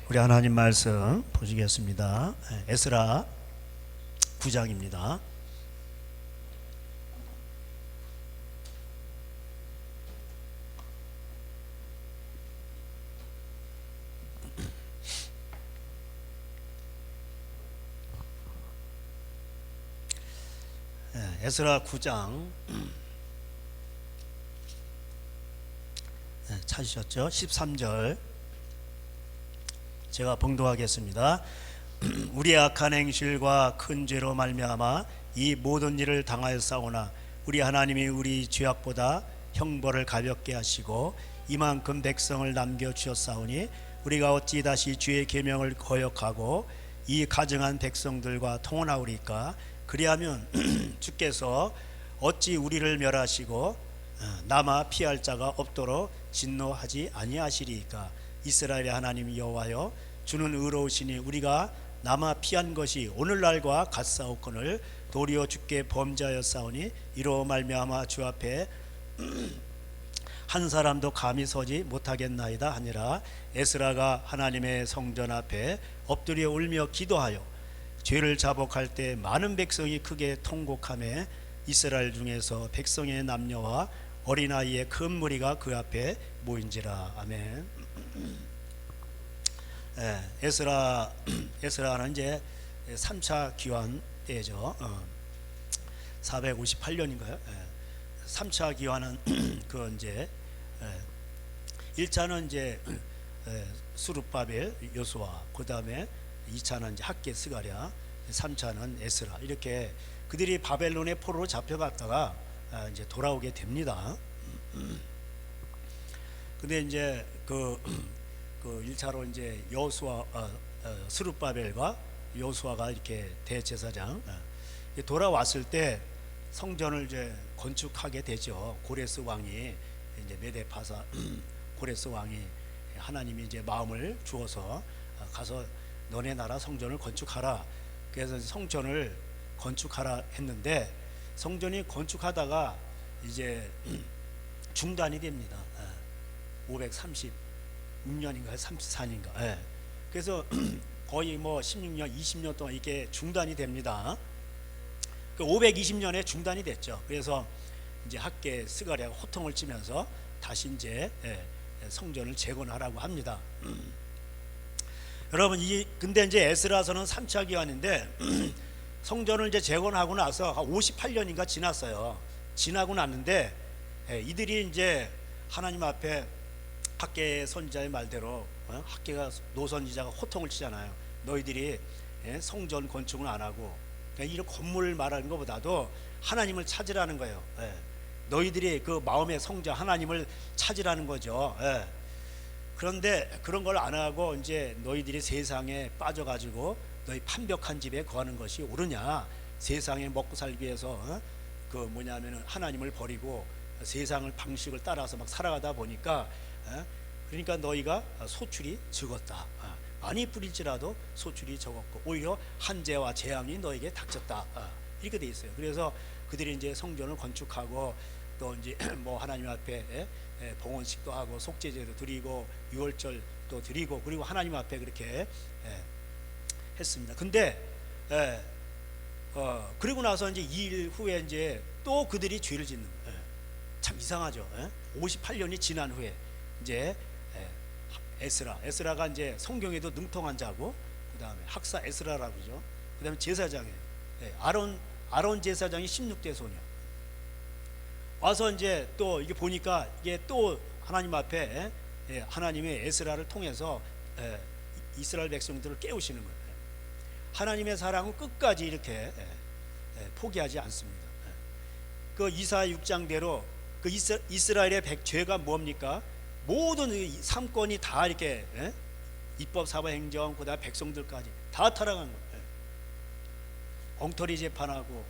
우리 하나님 말씀 보시겠습니다. 에스라 9장입니다. 에스라 9장 찾으셨죠? 13절 제가 봉독하겠습니다. 우리의 악한 행실과 큰 죄로 말미암아 이 모든 일을 당하였사오나 우리 하나님이 우리 죄악보다 형벌을 가볍게 하시고 이만큼 백성을 남겨주셨사오니 우리가 어찌 다시 주의 계명을 거역하고 이 가증한 백성들과 통혼하오리까? 그리하면 주께서 어찌 우리를 멸하시고 남아 피할 자가 없도록 진노하지 아니하시리이까? 이스라엘의 하나님 여호와여, 주는 의로우시니 우리가 남아 피한 것이 오늘날과 같사오거늘 도리어 주께 범죄하였사오니 이로 말미암아 주 앞에 한 사람도 감히 서지 못하겠나이다 하니라. 에스라가 하나님의 성전 앞에 엎드려 울며 기도하여 죄를 자복할 때 많은 백성이 크게 통곡하며 이스라엘 중에서 백성의 남녀와 어린아이의 큰 무리가 그 앞에 모인지라. 아멘. 에스라는 이제 3차 기환 때죠. 458년인가요? 3차 기환은 그 이제 1차는 이제 수룹바벨 여수아, 그 다음에 2차는 이제 학개 스가랴, 3차는 에스라, 이렇게 그들이 바벨론의 포로로 잡혀갔다가 이제 돌아오게 됩니다. 근데 이제 그 1차로 이제 여수아, 스룹바벨과 여수아가 이렇게 대제사장 돌아왔을 때 성전을 이제 건축하게 되죠. 고레스 왕이 이제 메데파사 고레스 왕이 하나님이 이제 마음을 주어서 가서 너네 나라 성전을 건축하라. 그래서 성전을 건축하라 했는데 성전이 건축하다가 이제 중단이 됩니다. 536년인가요? 34년인가? 그래서 거의 뭐 16년, 20년 동안 이게 중단이 됩니다. 520년에 중단이 됐죠. 그래서 이제 학개 스가랴가 호통을 치면서 다시 이제 성전을 재건하라고 합니다. 여러분, 근데 이제 에스라서는 3차 기환인데 성전을 이제 재건하고 나서 58년인가 지났어요. 지나고 났는데 이들이 이제 하나님 앞에 학개 선지자의 말대로 학개가 노선지자가 호통을 치잖아요. 너희들이 성전 건축을 안 하고 그냥 이런 건물을 말하는 것보다도 하나님을 찾으라는 거예요. 너희들이 그 마음의 성자 하나님을 찾으라는 거죠. 그런데 그런 걸 안 하고 이제 너희들이 세상에 빠져가지고 너희 판벽한 집에 거하는 것이 옳으냐? 세상에 먹고 살기 위해서 그 뭐냐면은 하나님을 버리고 세상을 방식을 따라서 막 살아가다 보니까 그러니까 너희가 소출이 적었다. 많이 뿌릴지라도 소출이 적었고 오히려 한재와 재앙이 너에게 닥쳤다. 이렇게 돼 있어요. 그래서 그들이 이제 성전을 건축하고 또 이제 뭐 하나님 앞에 봉헌식도 하고 속죄제도 드리고 유월절도 드리고 그리고 하나님 앞에 그렇게 했습니다. 근데 그리고 나서 이제 2일 후에 이제 또 그들이 죄를 짓는 거예요. 참 이상하죠. 58년이 지난 후에 이제 에스라가 이제 성경에도 능통한 자고 그 다음에 학사 에스라라고 그러죠. 그 다음에 제사장에 아론 제사장이 16대 소녀 와서 이제 또 이게 보니까 이게 또 하나님 앞에 하나님의 에스라를 통해서 이스라엘 백성들을 깨우시는 거예요. 하나님의 사랑은 끝까지 이렇게 포기하지 않습니다. 그 이사야 6장대로 그 이스라엘의 죄가 뭡니까? 모든 삼권이 다 이렇게 입법, 사법, 행정, 그다음 백성들까지 다 타락한 거예요. 엉터리 재판하고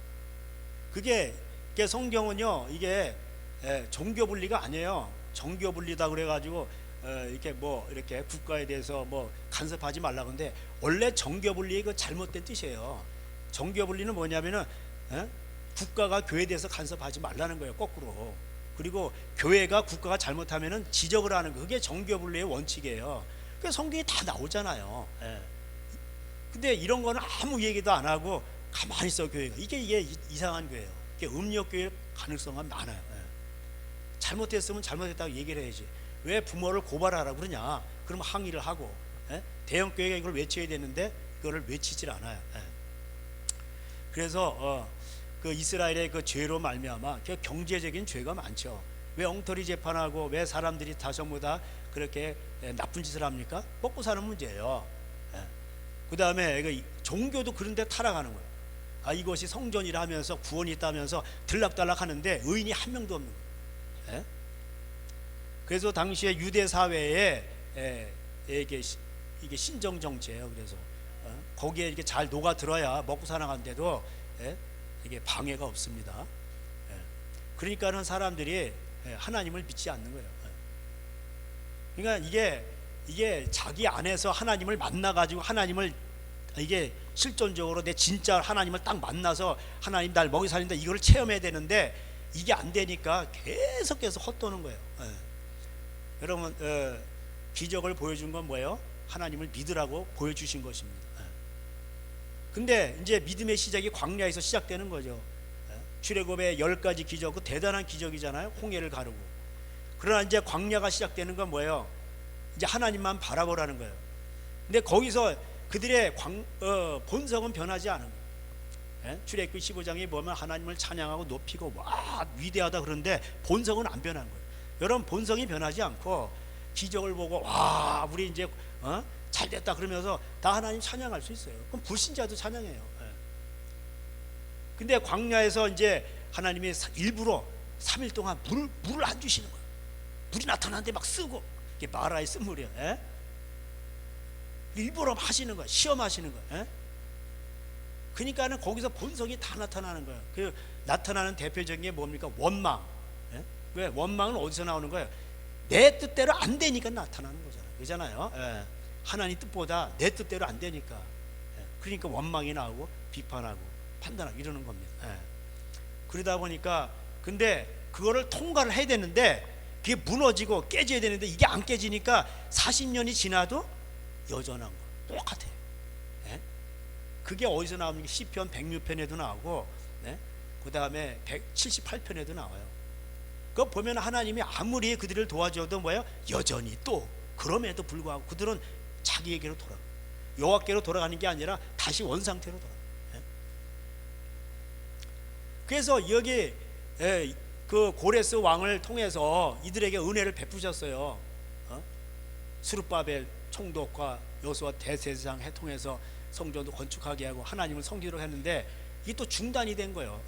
그게 성경은요 이게 종교 분리가 아니에요. 종교 분리다 그래가지고 이렇게 뭐 이렇게 국가에 대해서 뭐 간섭하지 말라 근데 원래 종교 분리의 그 잘못된 뜻이에요. 종교 분리는 뭐냐면은 국가가 교회에 대해서 간섭하지 말라는 거예요. 거꾸로. 그리고 교회가 국가가 잘못하면은 지적을 하는 거 그게 종교 분리의 원칙이에요. 그 성경에 다 나오잖아요. 예. 근데 이런 거는 아무 얘기도 안 하고 가만히 있어 교회가. 이게 이상한 교회예요. 이게 음력 교회 가능성은 많아요. 예. 잘못했으면 잘못했다고 얘기를 해야지. 왜 부모를 고발하라고 그러냐? 그러면 항의를 하고. 예? 대형 교회가 이걸 외쳐야 되는데 그거를 외치질 않아요. 예. 그래서 그 이스라엘의 그 죄로 말미암아 그 경제적인 죄가 많죠. 왜 엉터리 재판하고 왜 사람들이 다 전부 다 그렇게 나쁜 짓을 합니까? 먹고 사는 문제예요. 예. 그 다음에 그 종교도 그런데 타락하는 거예요. 아, 이것이 성전이라 하면서 구원이 있다면서 들락달락 하는데 의인이 한 명도 없는 거예요. 예? 그래서 당시에 유대 사회에 이게 신정 정치예요. 그래서 거기에 이렇게 잘 녹아 들어야 먹고 살아가는데도 이게 방해가 없습니다. 그러니까는 사람들이 하나님을 믿지 않는 거예요. 그러니까 이게 자기 안에서 하나님을 만나 가지고 하나님을 이게 실존적으로 내 진짜 하나님을 딱 만나서 하나님 날 먹이 살린다 이걸 체험해야 되는데 이게 안 되니까 계속해서 헛도는 거예요. 여러분 기적을 보여준 건 뭐예요? 하나님을 믿으라고 보여주신 것입니다. 근데 이제 믿음의 시작이 광야에서 시작되는 거죠. 출애굽의 10가지 기적, 그 대단한 기적이잖아요. 홍해를 가르고. 그러나 이제 광야가 시작되는 건 뭐예요? 이제 하나님만 바라보라는 거예요. 근데 거기서 그들의 본성은 변하지 않은 거예요. 출애굽 15장에 보면 하나님을 찬양하고 높이고 와 위대하다 그런데 본성은 안 변한 거예요. 여러분 본성이 변하지 않고 기적을 보고 와 우리 이제 잘됐다 그러면서 다 하나님 찬양할 수 있어요. 그럼 불신자도 찬양해요. 근데 광야에서 이제 하나님이 일부러 3일 동안 물을 안 주시는 거예요. 물이 나타나는데 막 쓰고 이게 마라에 쓴 물이에요. 일부러 하시는 거예요. 시험하시는 거예요. 그러니까는 거기서 본성이 다 나타나는 거예요. 그 나타나는 대표적인 게 뭡니까? 원망. 왜 원망은 어디서 나오는 거예요? 내 뜻대로 안 되니까 나타나는 거잖아요. 그잖아요. 하나님 뜻보다 내 뜻대로 안 되니까. 그러니까 원망이 나오고 비판하고 판단하고 이러는 겁니다. 그러다 보니까 근데 그거를 통과를 해야 되는데 그게 무너지고 깨져야 되는데 이게 안 깨지니까 40년이 지나도 여전한 거 똑같아요. 그게 어디서 나옵니까? 시편 106편에도 나오고 그 다음에 178편에도 나와요. 그거 보면 하나님이 아무리 그들을 도와줘도 뭐예요? 여전히 또 그럼에도 불구하고 그들은 자기에게로 돌아가. 여호와께로 돌아가는 게 아니라 다시 원상태로 돌아가. 그래서 여기 그 고레스 왕을 통해서 이들에게 은혜를 베푸셨어요. 스룹바벨 총독과 여호수아 대제사장 통해서 성전도 건축하게 하고 하나님을 섬기도록 했는데 이게 또 중단이 된 거예요.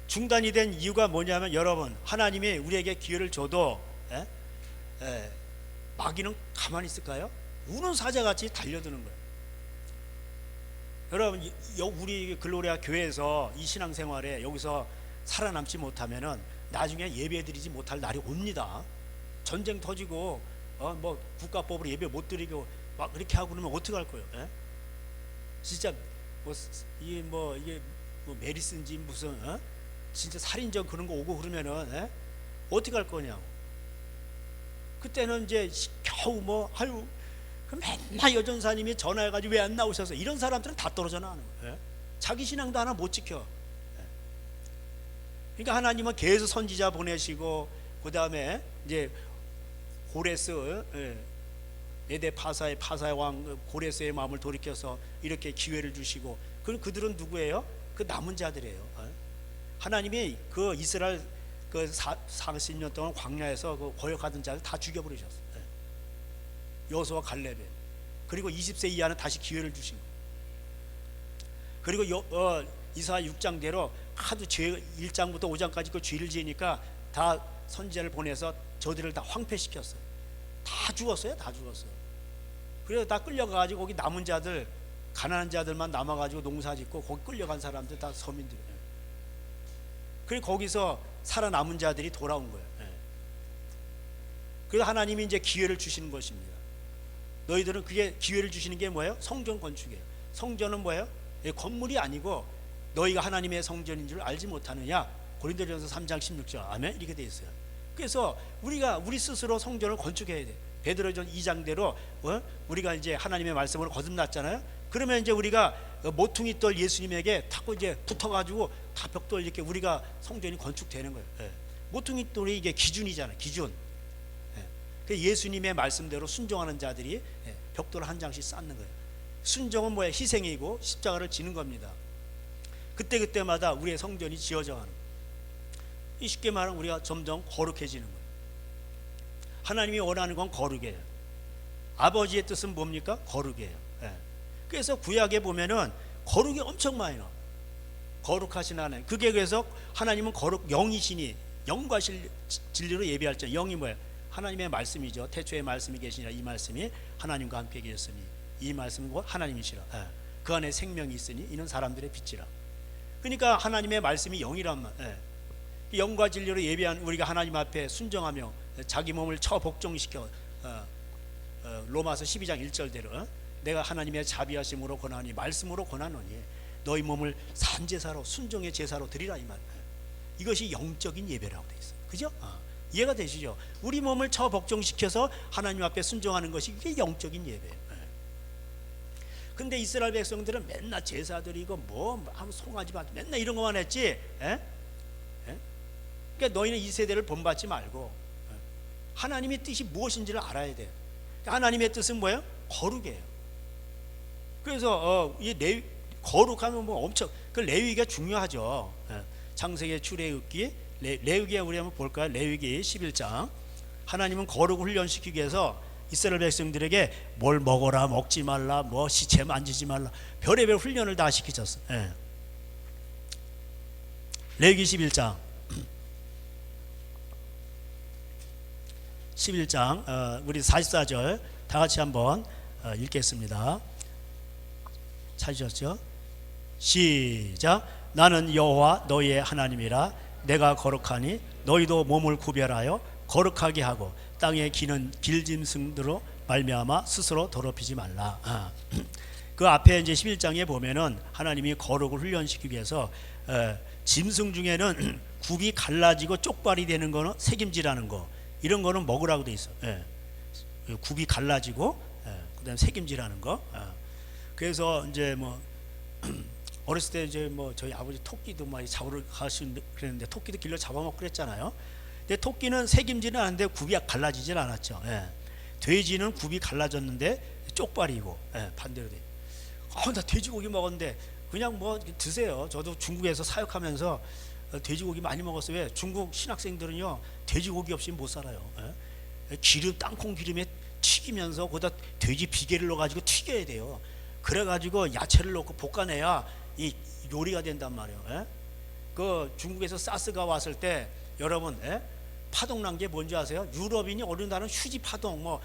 중단이 된 이유가 뭐냐면 여러분 하나님이 우리에게 기회를 줘도 마귀는 가만히 있을까요? 우는 사자같이 달려드는 거예요. 여러분 우리 글로리아 교회에서 이 신앙생활에 여기서 살아남지 못하면은 나중에 예배드리지 못할 날이 옵니다. 전쟁 터지고 뭐 국가법으로 예배 못 드리고 막 그렇게 하고 그러면 어떻게 할 거예요? 진짜 이게 뭐 메리스인지 무슨 진짜 살인적 그런 거 오고 그러면은 어떻게 할 거냐고. 그때는 이제 겨우 그 맨날 여전사님이 전화해가지고 왜 안 나오셔서 이런 사람들은 다 떨어져 나가는 거예요. 자기 신앙도 하나 못 지켜. 그러니까 하나님은 계속 선지자 보내시고 그 다음에 이제 고레스 메대 파사의 왕 고레스의 마음을 돌이켜서 이렇게 기회를 주시고 그들은 누구예요? 그 남은 자들이에요. 하나님이 그 이스라엘 그 40년 동안 광야에서 그 거역하던 자들 다 죽여버리셨어요. 여호수아 갈렙에. 그리고 20세 이하는 다시 기회를 주신 거예요. 그리고 이사야 6장대로 하도 죄 1장부터 5장까지 그 죄를 지으니까 다 선지자를 보내서 저들을 다 황폐시켰어요. 다 죽었어요. 다 죽었어요. 그래서 다 끌려가가지고 거기 남은 자들 가난한 자들만 남아가지고 농사짓고 거기 끌려간 사람들 다 서민들이에요. 그리고 거기서 살아남은 자들이 돌아온 거예요. 그래서 하나님이 이제 기회를 주시는 것입니다. 너희들은 그게 기회를 주시는 게 뭐예요? 성전 건축이에요. 성전은 뭐예요? 건물이 아니고 너희가 하나님의 성전인 줄 알지 못하느냐? 고린도전서 3장 16절 아멘 이렇게 돼 있어요. 그래서 우리 스스로 성전을 건축해야 돼. 베드로전 2장대로 우리가 이제 하나님의 말씀으로 거듭났잖아요. 그러면 이제 우리가 모퉁이 돌 예수님에게 타고 이제 붙어가지고 다 벽돌 이렇게 우리가 성전이 건축되는 거예요. 예. 모퉁이 돌이 이게 기준이잖아요. 기준. 예. 그 예수님의 말씀대로 순종하는 자들이 예. 벽돌 한 장씩 쌓는 거예요. 순종은 뭐야? 희생이고 십자가를 지는 겁니다. 그때마다 우리의 성전이 지어져 가는 거예요. 쉽게 말하면 우리가 점점 거룩해지는 거예요. 하나님이 원하는 건 거룩이에요. 아버지의 뜻은 뭡니까? 거룩이에요. 예. 그래서 구약에 보면은 거룩이 엄청 많이 나와요. 거룩하신 하나님. 그게 그래서 하나님은 거룩 영이시니 영과 진리로 예배할 자. 영이 뭐예요? 하나님의 말씀이죠. 태초에 말씀이 계시니라. 이 말씀이 하나님과 함께 계셨으니 이 말씀은 곧 하나님이시라. 예. 그 안에 생명이 있으니 이는 사람들의 빛이라. 그러니까 하나님의 말씀이 영이란 말. 예. 영과 진리로 예배한 우리가 하나님 앞에 순종하며 자기 몸을 처복종시켜 로마서 12장 1절대로 내가 하나님의 자비하심으로 권하니 말씀으로 권하노니 너희 몸을 산제사로 순종의 제사로 드리라 이 말. 이것이 영적인 예배라고 돼 있어요. 그죠? 이해가 되시죠? 우리 몸을 처복종시켜서 하나님 앞에 순종하는 것이 이게 영적인 예배예요. 근데 이스라엘 백성들은 맨날 제사 드리고 뭐 송아지 받고 맨날 이런 것만 했지. 그러니까 너희는 이 세대를 본받지 말고 하나님의 뜻이 무엇인지를 알아야 돼요. 하나님의 뜻은 뭐예요? 거룩이에요. 그래서 이 거룩하면 뭐 엄청 그 레위기가 중요하죠. 창세기, 출애굽기, 레위기에 우리 한번 볼까요? 레위기 11장. 하나님은 거룩을 훈련시키기 위해서 이스라엘 백성들에게 뭘 먹어라, 먹지 말라, 뭐 시체 만지지 말라, 별의별 훈련을 다 시키셨어요. 레위기 11장. 11장 우리 44절 다 같이 한번 읽겠습니다. 찾으셨죠? 시작. 나는 여호와 너희의 하나님이라. 내가 거룩하니 너희도 몸을 구별하여 거룩하게 하고 땅에 기는 길짐승들로 말미암아 스스로 더럽히지 말라. 그 앞에 이제 11장에 보면은 하나님이 거룩을 훈련시키기 위해서 짐승 중에는 굽이 갈라지고 쪽발이 되는 거는 색임질하는 거, 이런 거는 먹으라고 돼 있어. 굽이 갈라지고 그다음에 색임질하는 거. 그래서 이제 뭐 어렸을 때 이제 뭐 저희 아버지 토끼도 많이 잡으러 가시는데 그랬는데 토끼도 길러 잡아먹고 그랬잖아요. 근데 토끼는 색임질은 하는데 굽이 갈라지질 않았죠. 돼지는 굽이 갈라졌는데 쪽발이고 반대로 돼. 나 돼지고기 먹었는데 그냥 뭐 드세요. 저도 중국에서 사역하면서 돼지고기 많이 먹었어요. 왜? 중국 신학생들은요 돼지고기 없이 못 살아요. 기름, 땅콩 기름에 튀기면서 거기다 돼지 비계를 넣어가지고 튀겨야 돼요. 그래가지고 야채를 넣고 볶아내야 이 요리가 된단 말이에요. 그 중국에서 사스가 왔을 때 여러분 파동 난 게 뭔지 아세요? 유럽인이 어느 날은 휴지 파동 뭐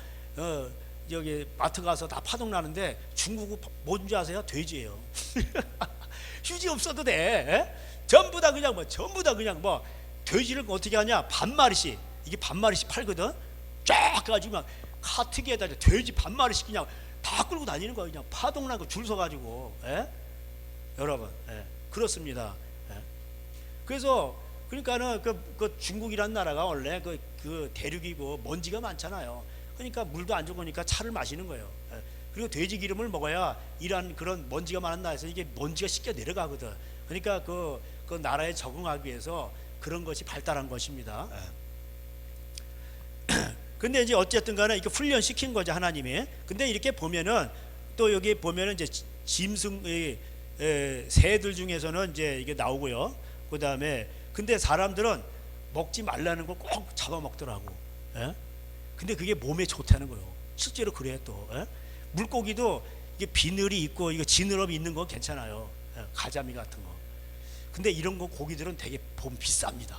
여기 마트 가서 다 파동 나는데 중국은 뭔지 아세요? 돼지예요. 휴지 없어도 돼. 전부 다 그냥 뭐 돼지를 어떻게 하냐? 반마리씩, 이게 반마리씩 팔거든. 쫙 가지고 막 카트기에다 돼지 반마리씩 그냥 다 끌고 다니는 거야. 그냥 파동 나고 줄 서가지고. 여러분, 그렇습니다. 그래서 그러니까는 그 중국이란 나라가 원래 그 대륙이고 먼지가 많잖아요. 그러니까 물도 안 좋으니까 차를 마시는 거예요. 그리고 돼지 기름을 먹어야 이런 그런 먼지가 많은 나라에서 이게 먼지가 쉽게 내려가거든. 그러니까 그 나라에 적응하기 위해서 그런 것이 발달한 것입니다. 근데 이제 어쨌든 간에 이렇게 훈련시킨 거죠, 하나님이. 근데 이렇게 보면은 또 여기 보면은 이제 짐승 새들 중에서는 이제 이게 나오고요. 그다음에 근데 사람들은 먹지 말라는 걸 꼭 잡아먹더라고. 근데 그게 몸에 좋다는 거예요. 실제로 그래요. 또 물고기도 이게 비늘이 있고 이거 지느러미 있는 거 괜찮아요. 가자미 같은 거. 근데 이런 거 고기들은 되게 보면 비쌉니다.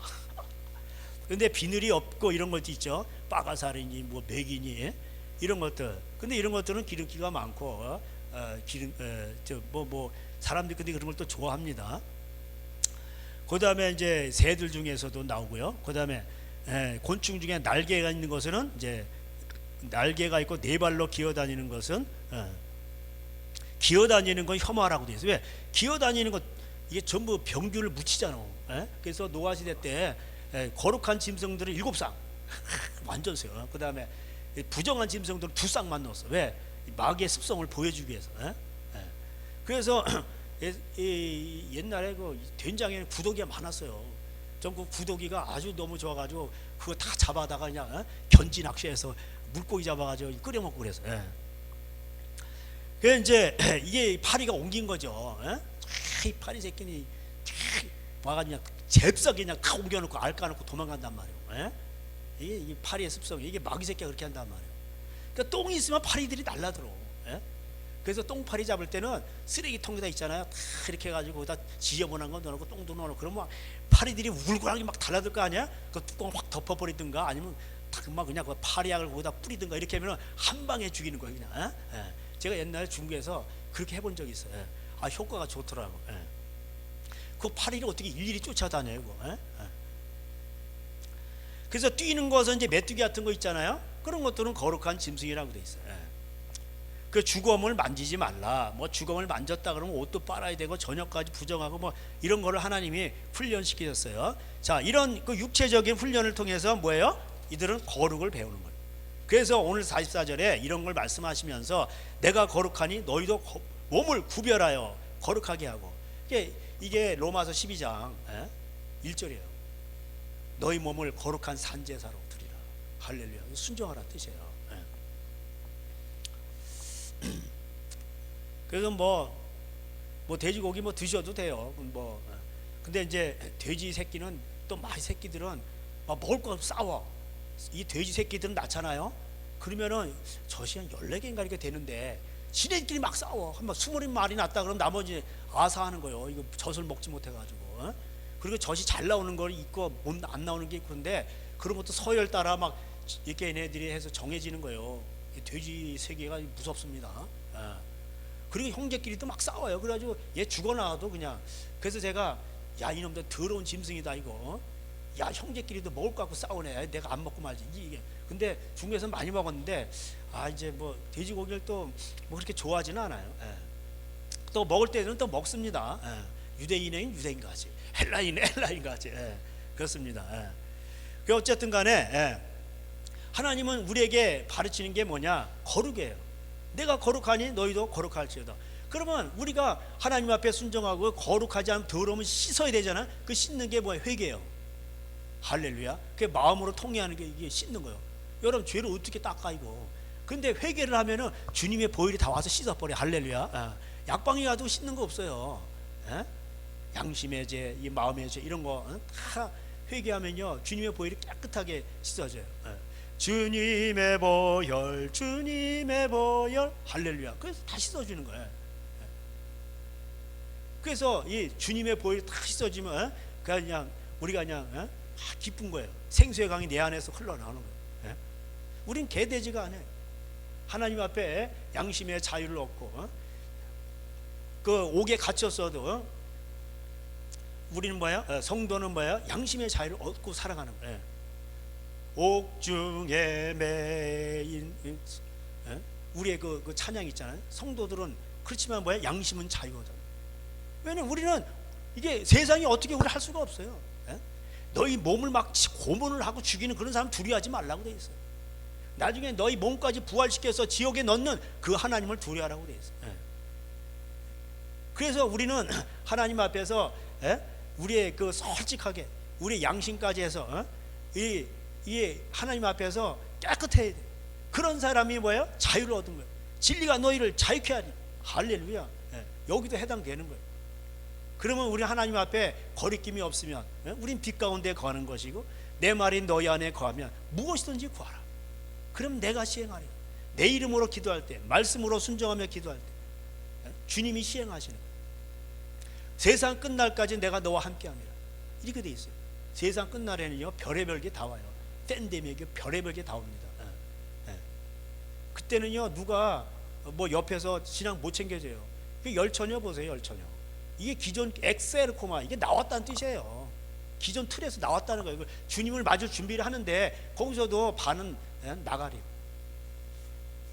근데 비늘이 없고 이런 것도 있죠. 빠가사리니 뭐 맥이니 이런 것들. 근데 이런 것들은 기름기가 많고 사람들이 근데 그런 걸 또 좋아합니다. 그다음에 이제 새들 중에서도 나오고요. 그다음에 곤충 중에 날개가 있는 것은 이제 날개가 있고 네 발로 기어다니는 것은 기어다니는 건 혐오하라고 돼 있어요. 왜? 기어다니는 것 이게 전부 병균을 묻히잖아. 그래서 노아 시대 때 거룩한 짐승들은 7상 완전 세요. 그다음에 부정한 짐승들은 두 쌍만 넣었어. 왜? 마귀의 습성을 보여주기 위해서. 그래서 옛날에 그 된장에는 구더기가 많았어요. 전국 구더기가 아주 너무 좋아가지고 그거 다 잡아다가 그냥 견지 낚시해서 물고기 잡아가지고 끓여 먹고 그래서. 그래서 이제 이게 파리가 옮긴 거죠. 이 파리 새끼니 와가지고 그냥 잽싸게 그냥 다 옮겨놓고 알 까놓고 도망간단 말이에요. 이게 파리의 습성, 이게 마귀 새끼가 그렇게 한단 말이에요. 그러니까 똥이 있으면 파리들이 날라들어. 그래서 똥파리 잡을 때는 쓰레기통에다 있잖아요. 다 이렇게 해가지고 거기다 지저분한 거 넣어놓고 똥도 넣어놓고 그러면 파리들이 울고나게 막 달라들 거 아니야? 그 뚜껑을 확 덮어버리든가 아니면 막 그냥 그 파리약을 거기다 뿌리든가 이렇게 하면 한 방에 죽이는 거예요. 그냥. 제가 옛날에 중국에서 그렇게 해본 적이 있어요. 효과가 좋더라고. 그 파리를 어떻게 일일이 쫓아다녀요. 그래서 뛰는 것은 이제 메뚜기 같은 거 있잖아요. 그런 것들은 거룩한 짐승이라고 돼 있어요. 그 주검을 만지지 말라. 뭐 주검을 만졌다 그러면 옷도 빨아야 되고 저녁까지 부정하고 뭐 이런 거를 하나님이 훈련시키셨어요. 자, 이런 그 육체적인 훈련을 통해서 뭐예요? 이들은 거룩을 배우는 거예요. 그래서 오늘 44절에 이런 걸 말씀하시면서 내가 거룩하니 너희도 몸을 구별하여 거룩하게 하고, 이게 로마서 12장 1절이에요. 너희 몸을 거룩한 산제사로 드리라. 할렐루야. 순종하라 뜻이에요. 그래서 뭐 돼지고기 뭐 드셔도 돼요. 근데 이제 돼지 새끼는 또 마이 새끼들은 먹을 거 싸워. 이 돼지 새끼들은 낳잖아요. 그러면은 젖이 한 14개인가 이렇게 되는데 지네끼리 막 싸워. 한 20마리 낳았다 그러면 나머지 아사하는 거예요. 이거 젖을 먹지 못해가지고. 그리고 젖이 잘 나오는 걸 있고 못 안 나오는 게 있는데 그런 것도 서열 따라 막 이렇게 얘네들이 해서 정해지는 거예요. 돼지 세계가 무섭습니다. 그리고 형제끼리도 막 싸워요. 그래가지고 얘 죽어나와도 그냥. 그래서 제가 야 이놈들 더러운 짐승이다 이거. 야 형제끼리도 먹을 거 갖고 싸우네. 내가 안 먹고 말지 이게. 근데 중국에서 많이 먹었는데 이제 뭐 돼지고기를 또 뭐 그렇게 좋아하지는 않아요. 또 먹을 때는 또 먹습니다. 유대인은 유대인같이, 헬라인은 헬라인같이. 그렇습니다. 그 어쨌든 간에 하나님은 우리에게 가르치는 게 뭐냐? 거룩이에요. 내가 거룩하니 너희도 거룩할지어다. 그러면 우리가 하나님 앞에 순종하고 거룩하지 않으면 더러우면 씻어야 되잖아. 그 씻는 게 뭐야? 회개예요. 할렐루야. 그게 마음으로 통회하는 게 이게 씻는 거예요. 여러분 죄를 어떻게 닦아 이거. 근데 회개를 하면은 주님의 보혈이 다 와서 씻어버려. 할렐루야. 약방이 가도 씻는 거 없어요. 양심의 죄, 이 마음의 죄 이런 거 다 회개하면요 주님의 보혈이 깨끗하게 씻어져요. 주님의 보혈, 주님의 보혈, 할렐루야. 그래서 다 씻어주는 거예요. 그래서 이 주님의 보혈이 다 씻어지면 그냥 우리가 그냥 기쁜 거예요. 생수의 강이 내 안에서 흘러나오는 거예요. 우린 개돼지가 아니에요. 하나님 앞에 양심의 자유를 얻고 그 옥에 갇혔어도 우리는 뭐야? 성도는 뭐야? 양심의 자유를 얻고 살아가는 거예요. 옥중에 매인 우리의 그 찬양 있잖아요. 성도들은 그렇지만 뭐야? 양심은 자유하잖아요. 왜냐면 우리는 이게 세상이 어떻게 우리를 할 수가 없어요. 너희 몸을 막 고문을 하고 죽이는 그런 사람 두려워하지 말라고 돼 있어요. 나중에 너희 몸까지 부활시켜서 지옥에 넣는 그 하나님을 두려워하라고 돼 있어요. 그래서 우리는 하나님 앞에서 우리의 그 솔직하게 우리 양심까지 해서 이 하나님 앞에서 깨끗해야 돼. 그런 사람이 뭐예요? 자유를 얻은 거예요. 진리가 너희를 자유케 하리. 할렐루야. 여기도 해당되는 거예요. 그러면 우리 하나님 앞에 거리낌이 없으면 우린 빛 가운데 거하는 것이고 내 말이 너희 안에 거하면 무엇이든지 구하라. 그럼 내가 시행하리. 내 이름으로 기도할 때, 말씀으로 순종하며 기도할 때 주님이 시행하시는 거예요. 세상 끝날까지 내가 너와 함께합니다. 이렇게 돼 있어요. 세상 끝날에는요 별의별 게 다 와요. 팬데믹이 별의별 게 다 옵니다. 그때는요 누가 뭐 옆에서 신앙 못 챙겨줘요. 그 열처녀 보세요. 열처녀. 이게 기존 엑셀코마 이게 나왔다는 뜻이에요. 기존 틀에서 나왔다는 거예요. 주님을 맞을 준비를 하는데 거기서도 반은 나가리.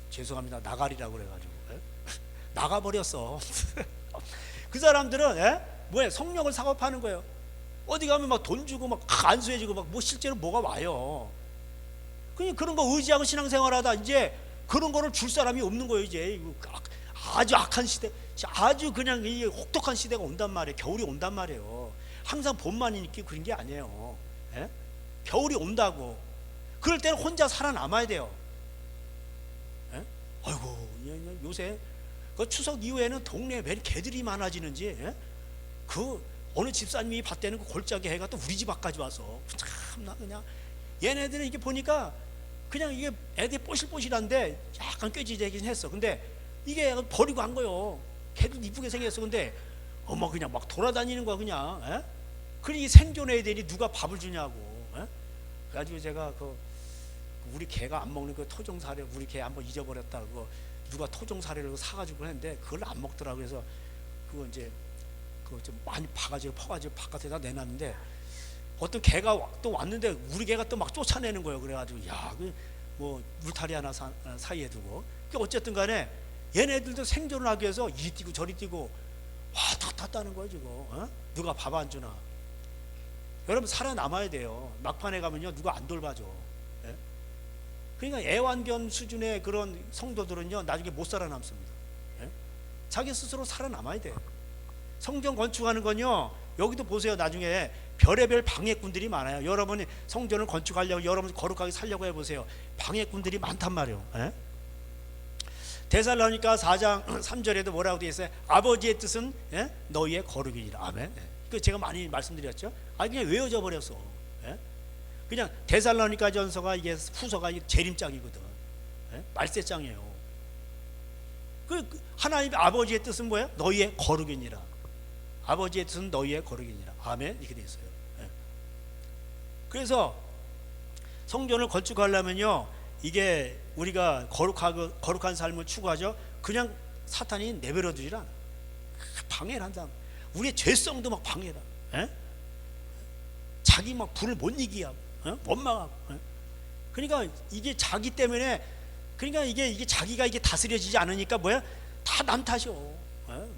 죄송합니다. 나가리라고 그래가지고 나가버렸어. 그 사람들은 뭐야 성령을 사고파는 거예요. 어디 가면 막 돈 주고 막 안수해주고 막 뭐 실제로 뭐가 와요. 그냥 그런 거 의지하고 신앙생활하다 이제 그런 거를 줄 사람이 없는 거예요. 이제 아주 악한 시대, 아주 그냥 이 혹독한 시대가 온단 말이에요. 겨울이 온단 말이에요. 항상 봄만 있기 그런 게 아니에요. 예? 겨울이 온다고. 그럴 때는 혼자 살아남아야 돼요. 예? 아이고 요새 그 추석 이후에는 동네에 왜 개들이 많아지는지, 예? 그 어느 집사님이 봤대는 그 골짜기 해가 또 우리 집 앞까지 와서 참나 그냥 얘네들은 이게 보니까 그냥 이게 애들이 뽀실뽀실한데 약간 꾀지되긴 했어. 근데 이게 버리고 한 거요. 걔도 이쁘게 생겼어. 근데 어머 그냥 막 돌아다니는 거야 그냥. 에? 그러니 생존해야 되니 누가 밥을 주냐고. 에? 그래가지고 제가 그 우리 개가 안 먹는 그 토종사료, 우리 개 한번 잊어버렸다고 누가 토종사료를 사가지고 했는데 그걸 안 먹더라고. 그래서 그거 이제 그거 좀 많이 파가지고 퍼가지고 바깥에다 내놨는데 어떤 개가 또 왔는데 우리 개가 또 막 쫓아내는 거예요. 그래가지고 야, 뭐 울타리 하나 사이에 두고. 어쨌든 간에 얘네들도 생존을 하기 위해서 이리 뛰고 저리 뛰고 와 탔다는 거예요 지금. 어? 누가 밥 안 주나. 여러분 살아남아야 돼요. 막판에 가면요 누가 안 돌봐줘. 예? 그러니까 애완견 수준의 그런 성도들은요 나중에 못 살아남습니다. 예? 자기 스스로 살아남아야 돼요. 성전 건축하는 건요 여기도 보세요. 나중에 별의별 방해꾼들이 많아요. 여러분이 성전을 건축하려고 여러분 거룩하게 살려고 해보세요. 방해꾼들이 많단 말이에요. 예? 데살로니가 4장 3절에도 뭐라고 되어 있어요? 아버지의 뜻은, 예? 너희의 거룩이니라. 아멘. 예. 그 제가 많이 말씀드렸죠. 그냥 외워져 버렸어. 예? 그냥 데살로니가 전서가 이게 후서가 재림장이거든. 예? 말세장이에요. 하나님의 아버지의 뜻은 뭐예요? 너희의 거룩이니라. 아버지의 뜻은 너희의 거룩이니라. 아멘. 이렇게 되어 있어요. 예. 그래서 성전을 건축하려면요 이게 우리가 거룩한 삶을 추구하죠. 그냥 사탄이 내버려 두질 않아. 방해를 한다. 우리의 죄성도 막 방해다. 에? 자기 막 불을 못 이기게 하고, 원망하고. 에? 그러니까 이게 자기 때문에, 그러니까 이게 자기가 이게 다스려지지 않으니까 뭐야? 다 남 탓이요.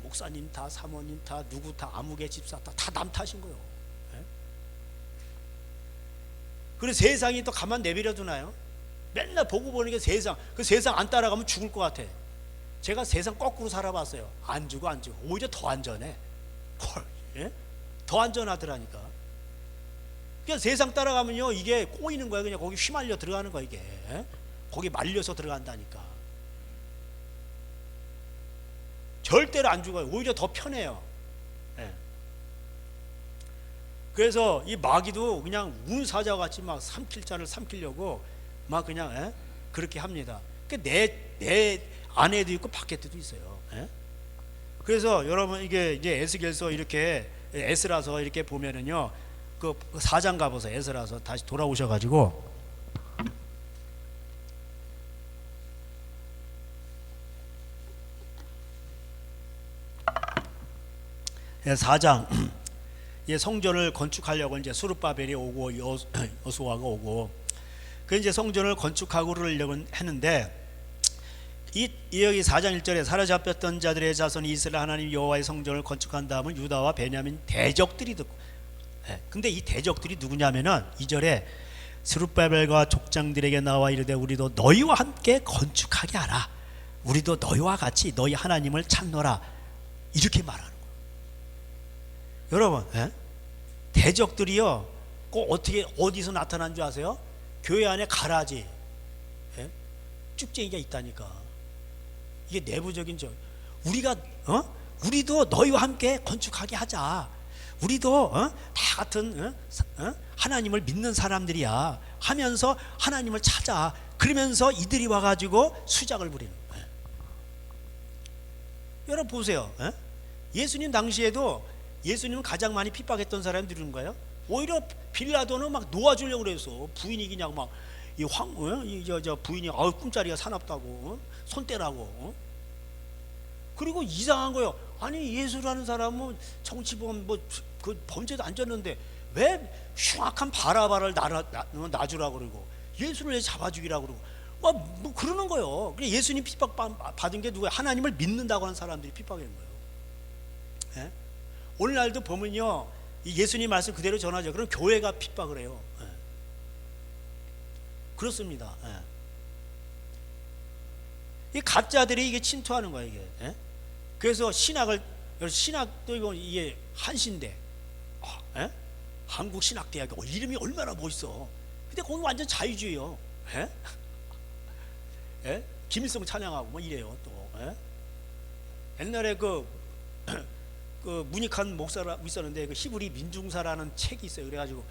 목사님 다, 사모님 다, 누구 다, 아무개 집사 다 남 탓인 거요. 그래서 세상이 또 가만 내버려 두나요? 맨날 보고 보는 게 세상. 그 세상 안 따라가면 죽을 것 같아. 제가 세상 거꾸로 살아봤어요. 안 죽어. 오히려 더 안전해. 예? 더 안전하더라니까. 그냥 세상 따라가면요 이게 꼬이는 거야. 그냥 거기 휘말려 들어가는 거야 이게. 예? 거기 말려서 들어간다니까. 절대로 안 죽어요. 오히려 더 편해요. 예. 그래서 이 마귀도 그냥 운사자 같이 막 삼킬 자를 삼키려고 막 그냥, 예? 그렇게 합니다. 내 안에도 있고 밖에도 있어요. 예? 그래서 여러분 이게 이제 에스겔서 이렇게 에스라서 이렇게 보면은요 그 4장 가보세요. 에스라서 다시 돌아오셔가지고 4장 성전을 건축하려고 이제 수르바벨이 오고 여호수아가 오고 그 이제 성전을 건축하고를 했는데 여기 4장 1절에 사로잡혔던 자들의 자손이 이스라엘 하나님 여호와의 성전을 건축한 다음은 유다와 베냐민 대적들이 듣고. 근데 이 대적들이 누구냐면은 2절에 스룹바벨과 족장들에게 나와 이르되 우리도 너희와 함께 건축하게 하라. 우리도 너희와 같이 너희 하나님을 찾노라. 이렇게 말하는 거예요. 여러분, 대적들이요 꼭 어떻게 어디서 나타난 줄 아세요? 교회 안에 가라지, 쭉쟁이가 있다니까. 이게 내부적인 우리도 너희와 함께 건축하게 하자. 우리도 다 같은 하나님을 믿는 사람들이야 하면서 하나님을 찾아. 그러면서 이들이 와가지고 수작을 부리는 거예요. 여러분 보세요. 예수님 당시에도 예수님은 가장 많이 핍박했던 사람이 누군가요? 오히려 빌라도는 막 놓아주려고 그랬어. 부인이 그냥 막 저 부인이 꿈자리가 사납다고 손 떼라고. 그리고 이상한 거예요. 아니 예수라는 사람은 정치범 그 범죄도 안 졌는데 왜 흉악한 바라바를 놔주라고 그러고 예수를 왜 잡아주기라고 그러고 뭐 그러는 거예요. 예수님 핍박 받은 게 누구야? 하나님을 믿는다고 하는 사람들이 핍박하는 거예요. 오늘날도 보면요 예수님 말씀 그대로 전하죠. 그럼 교회가 핍박을 해요. 그렇습니다. 이 가짜들이 이게 침투하는 거예요, 이게. 그래서 신학도 이게 한신대, 한국 신학대학, 이름이 얼마나 멋있어. 근데 거기 완전 자유주의요. 김일성 찬양하고 뭐 이래요. 또 옛날에 그 문익한 목사가 있었는데 그 히브리 민중사라는 책이 있어요. 그래가지고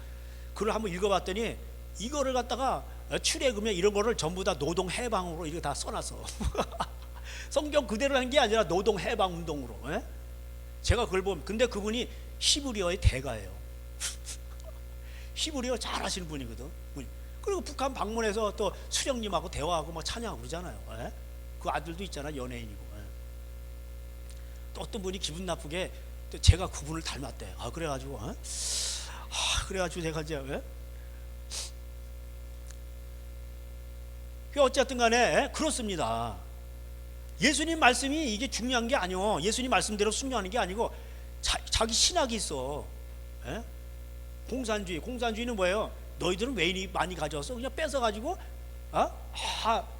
그걸 한번 읽어봤더니 이거를 갖다가 출애굽에 이런 거를 전부 다 노동 해방으로 이렇게 다 써놨어. 성경 그대로 한 게 아니라 노동 해방 운동으로. 제가 그걸 보면, 근데 그분이 히브리어의 대가예요. 히브리어 잘하시는 분이거든. 그리고 북한 방문해서 또 수령님하고 대화하고 막 찬양하고 그러잖아요. 그 아들도 있잖아, 연예인이고. 또 어떤 분이 기분 나쁘게 또 제가 그분을 닮았대. 그래가지고 그래가지고 제가 이제 어쨌든 간에 그렇습니다. 예수님 말씀이 이게 중요한 게 아니오. 예수님 말씀대로 순종하는 게 아니고 자기 신학이 있어. 공산주의는 뭐예요? 너희들은 왜 많이 가져왔어? 그냥 뺏어가지고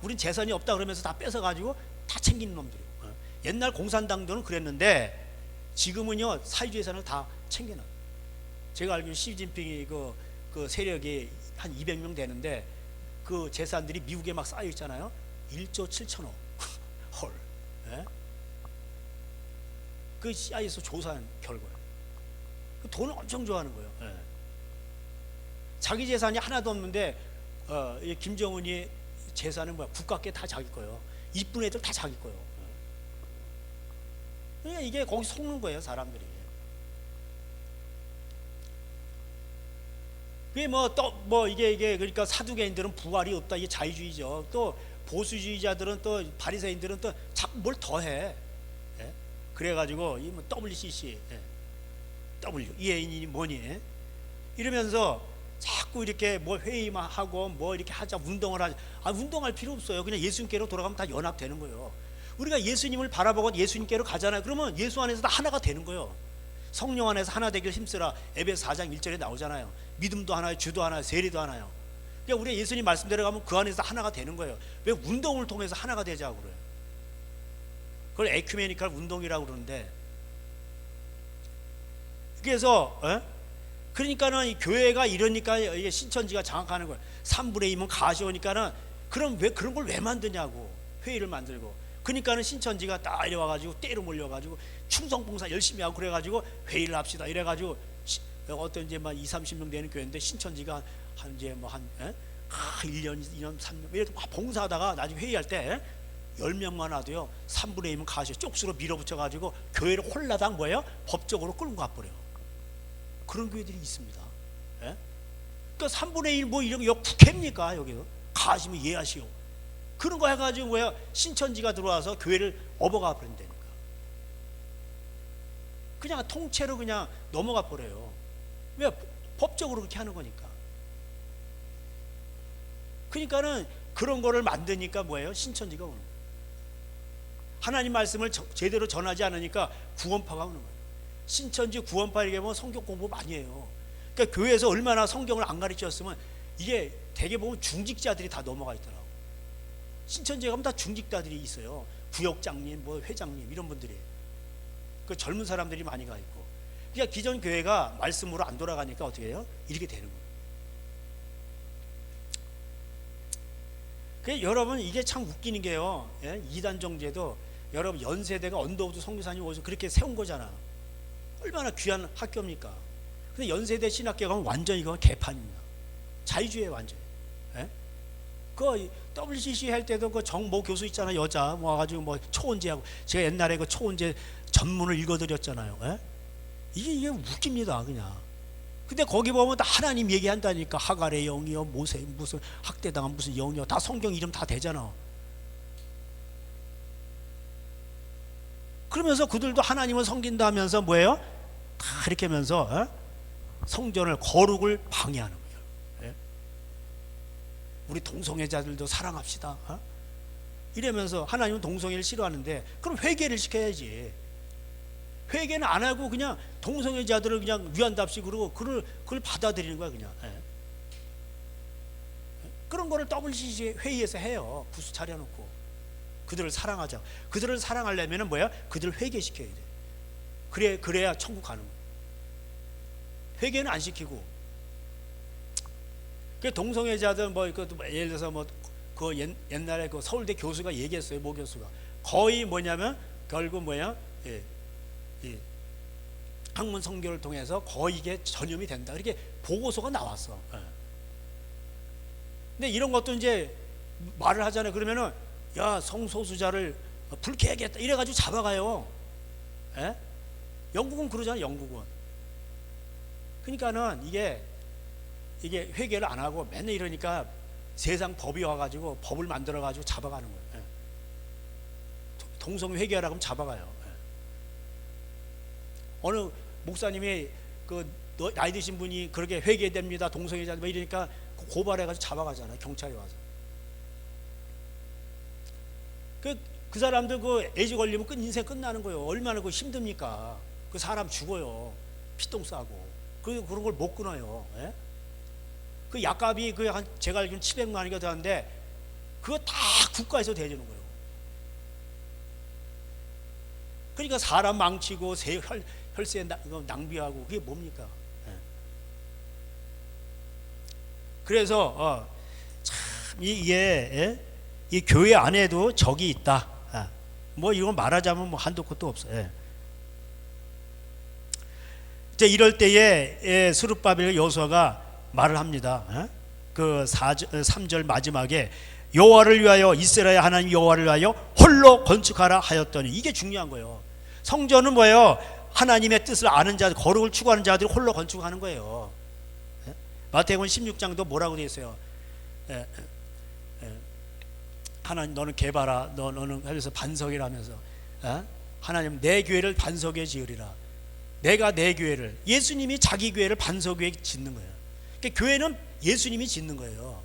우린 재산이 없다 그러면서 다 뺏어가지고 다 챙기는 놈들이에요. 옛날 공산당들은 그랬는데 지금은요 사회주의 재산을 다 챙겨놔. 제가 알기로 시진핑이 그 세력이 한 200명 되는데 그 재산들이 미국에 막 쌓여 있잖아요. 1조 7천억. 헐. 그 CIA에서 조사한 결과예요. 그 돈을 엄청 좋아하는 거예요. 자기 재산이 하나도 없는데 김정은이 재산은 뭐야? 국가께 다 자기 거예요. 이쁜 애들 다 자기 거예요. 그러니까 이게 거기 속는 거예요, 사람들이. 그게 이게 그러니까 사두개인들은 부활이 없다, 이게 자유주의죠. 또 보수주의자들은 또 바리새인들은 또 자꾸 뭘 더해. 그래가지고 이 뭐 WCC, W 이애인이 뭐니 이러면서 자꾸 이렇게 뭐 회의만 하고 뭐 이렇게 하자, 운동을 하자. 운동할 필요 없어요. 그냥 예수님께로 돌아가면 다 연합되는 거예요. 우리가 예수님을 바라보고 예수님께로 가잖아요. 그러면 예수 안에서 다 하나가 되는 거예요. 성령 안에서 하나 되길 힘쓰라. 에베소 4장 1절에 나오잖아요. 믿음도 하나요, 주도 하나요, 세례도 하나요. 그러니까 우리가 예수님 말씀대로 가면 그 안에서 하나가 되는 거예요. 왜 운동을 통해서 하나가 되자고 그래요. 그걸 에큐메니컬 운동이라고 그러는데, 그래서 그러니까는 이 교회가 이러니까 이게 신천지가 장악하는 거예요. 3분의 2면 가시오니까는 그럼 왜 그런 걸 왜 만드냐고, 회의를 만들고. 그러니까는 신천지가 딱 이래 와가지고 때로 몰려가지고 충성봉사 열심히 하고 그래가지고 회의를 합시다 이래가지고 어떤 이제 막 20-30명 되는 교회인데 신천지가 한 이제 뭐 한 1년, 2년, 3년 이렇게 막 봉사하다가 나중에 회의할 때 10명만 와도요 3분의 2면 가시오 쪽수로 밀어붙여가지고 교회를 홀라당 뭐예요? 법적으로 끌고 가버려요. 그런 교회들이 있습니다. 그러니까 3분의 1 뭐 이런 거 국회입니까? 여기서 가시면 이해하시오. 그런 거 해가지고 뭐야, 신천지가 들어와서 교회를 업어가 버린다니까. 그냥 통째로 그냥 넘어가 버려요. 왜? 법적으로 그렇게 하는 거니까. 그러니까는 그런 거를 만드니까 뭐예요? 신천지가 오는 거예요. 하나님 말씀을 제대로 전하지 않으니까 구원파가 오는 거예요. 신천지 구원파 얘기하면 성경 공부 많이 해요. 그러니까 교회에서 얼마나 성경을 안 가르쳤으면 이게 대개 보면 중직자들이 다 넘어가 있더라고. 신천지에 가면 다 중직자들이 있어요. 구역장님, 뭐 회장님 이런 분들이. 그 젊은 사람들이 많이 가 있고. 그러니까 기존 교회가 말씀으로 안 돌아가니까 어떻게 해요? 이렇게 되는 거예요. 그래서 여러분 이게 참 웃기는 게요. 이단 정제도 여러분 연세대가 언더우드 선교사님 오셔서 그렇게 세운 거잖아. 얼마나 귀한 학교입니까? 근데 연세대 신학교 가면 완전 이거 개판입니다. 자유주의 완전. 그 WCC 할 때도 그 정모 교수 있잖아, 여자 뭐 와가지고 뭐 초원제하고, 제가 옛날에 그 초원제 전문을 읽어드렸잖아요. 이게 웃깁니다 그냥. 근데 거기 보면 다 하나님 얘기한다니까. 하갈의 영이요, 모세 무슨 학대당한 무슨 영이요, 다 성경 이름 다 되잖아. 그러면서 그들도 하나님을 섬긴다 하면서 뭐예요? 다 이렇게 하면서 성전을 거룩을 방해하는 거예요. 우리 동성애자들도 사랑합시다. 이러면서 하나님은 동성애를 싫어하는데 그럼 회개를 시켜야지. 회개는 안 하고 그냥 동성애자들을 그냥 위안답시 그러고 그걸 받아들이는 거야 그냥. 그런 거를 WCC 회의에서 해요. 부스 차려놓고 그들을 사랑하자. 그들을 사랑하려면은 뭐야? 그들을 회개시켜야 돼. 그래야 천국 가는 거야. 회개는 안 시키고. 그 동성애자들 예를 들어서 옛날에 그 서울대 교수가 얘기했어요. 모 교수가 거의 뭐냐면 결국 학문 성교를 통해서 거의 이게 전염이 된다. 이렇게 보고서가 나왔어. 근데 이런 것도 이제 말을 하잖아요. 그러면은 야, 성소수자를 불쾌하겠다 이래가지고 잡아가요. 영국은 그러잖아요. 영국은. 그러니까는 이게 회개를 안 하고 맨날 이러니까 세상 법이 와가지고 법을 만들어가지고 잡아가는 거예요. 동성 회개하라고 하면 잡아가요. 어느 목사님이 나이 드신 분이 그렇게 회개됩니다. 동성애자 이러니까 고발해가지고 잡아가잖아요. 경찰이 와서. 그 사람들 애지 걸리면 인생 끝나는 거예요. 얼마나 힘듭니까? 그 사람 죽어요. 피똥 싸고. 그런 걸 못 끊어요. 그 약값이 제가 알기로는 700만 원이가 되는데 그거 다 국가에서 대주는 거예요. 그러니까 사람 망치고 혈세 낭비하고 그게 뭡니까? 그래서 참 이게 이 교회 안에도 적이 있다. 이건 말하자면 한도 끝도 없어요. 이제 이럴 때에 스룹바벨 여호수아가 말을 합니다. 그 3절 마지막에 여호와를 위하여 이스라엘 하나님 여호와를 위하여 홀로 건축하라 하였더니 이게 중요한 거예요. 성전은 뭐예요? 하나님의 뜻을 아는 자들, 거룩을 추구하는 자들이 홀로 건축하는 거예요. 마태복음 16장도 뭐라고 되어 있어요? 하나님 너는 개발아, 너는 하면서 반석이라면서 하나님 내 교회를 반석에 지으리라. 내가 내 교회를, 예수님이 자기 교회를 반석 위에 짓는 거예요. 그러니까 교회는 예수님이 짓는 거예요.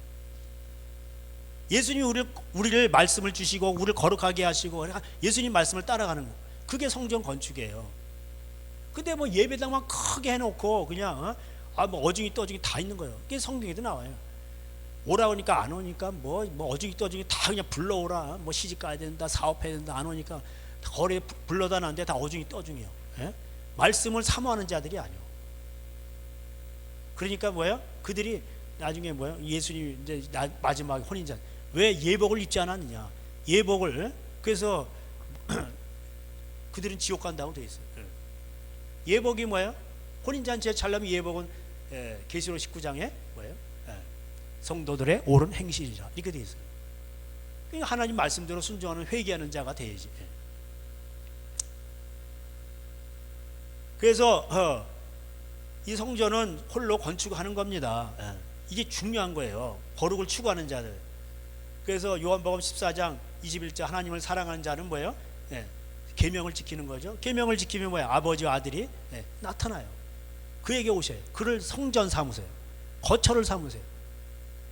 예수님이 우리를 말씀을 주시고 우리를 거룩하게 하시고 예수님 말씀을 따라가는 거, 그게 성전 건축이에요. 근데 예배당만 크게 해놓고 그냥 어중이 떠중이 다 있는 거예요. 그게 성경에도 나와요. 오라 오니까 안 오니까 어중이 떠중이 다 그냥 불러오라. 시집 가야 된다, 사업해야 된다, 안 오니까 거리에 불러다 놨는데 다 어중이 떠중이요. 말씀을 사모하는 자들이 아니요. 그러니까 그들이 나중에 예수님 이제 마지막 혼인자 왜 예복을 입지 않았느냐? 예복을 그래서 그들은 지옥 간다고 돼 있어요. 예복이 혼인잔치에 찰나면 예복은 계시록 19장에 성도들의 옳은 행실이라 이렇게 돼 있어요. 그러니까 하나님 말씀대로 순종하는 회개하는 자가 돼야지. 그래서 이 성전은 홀로 건축하는 겁니다. 이게 중요한 거예요. 거룩을 추구하는 자들. 그래서 요한복음 14장 21절 하나님을 사랑하는 자는 뭐예요? 계명을 지키는 거죠. 계명을 지키면 아버지와 아들이 나타나요. 그에게 오셔요. 그를 성전 삼으세요. 거처를 삼으세요.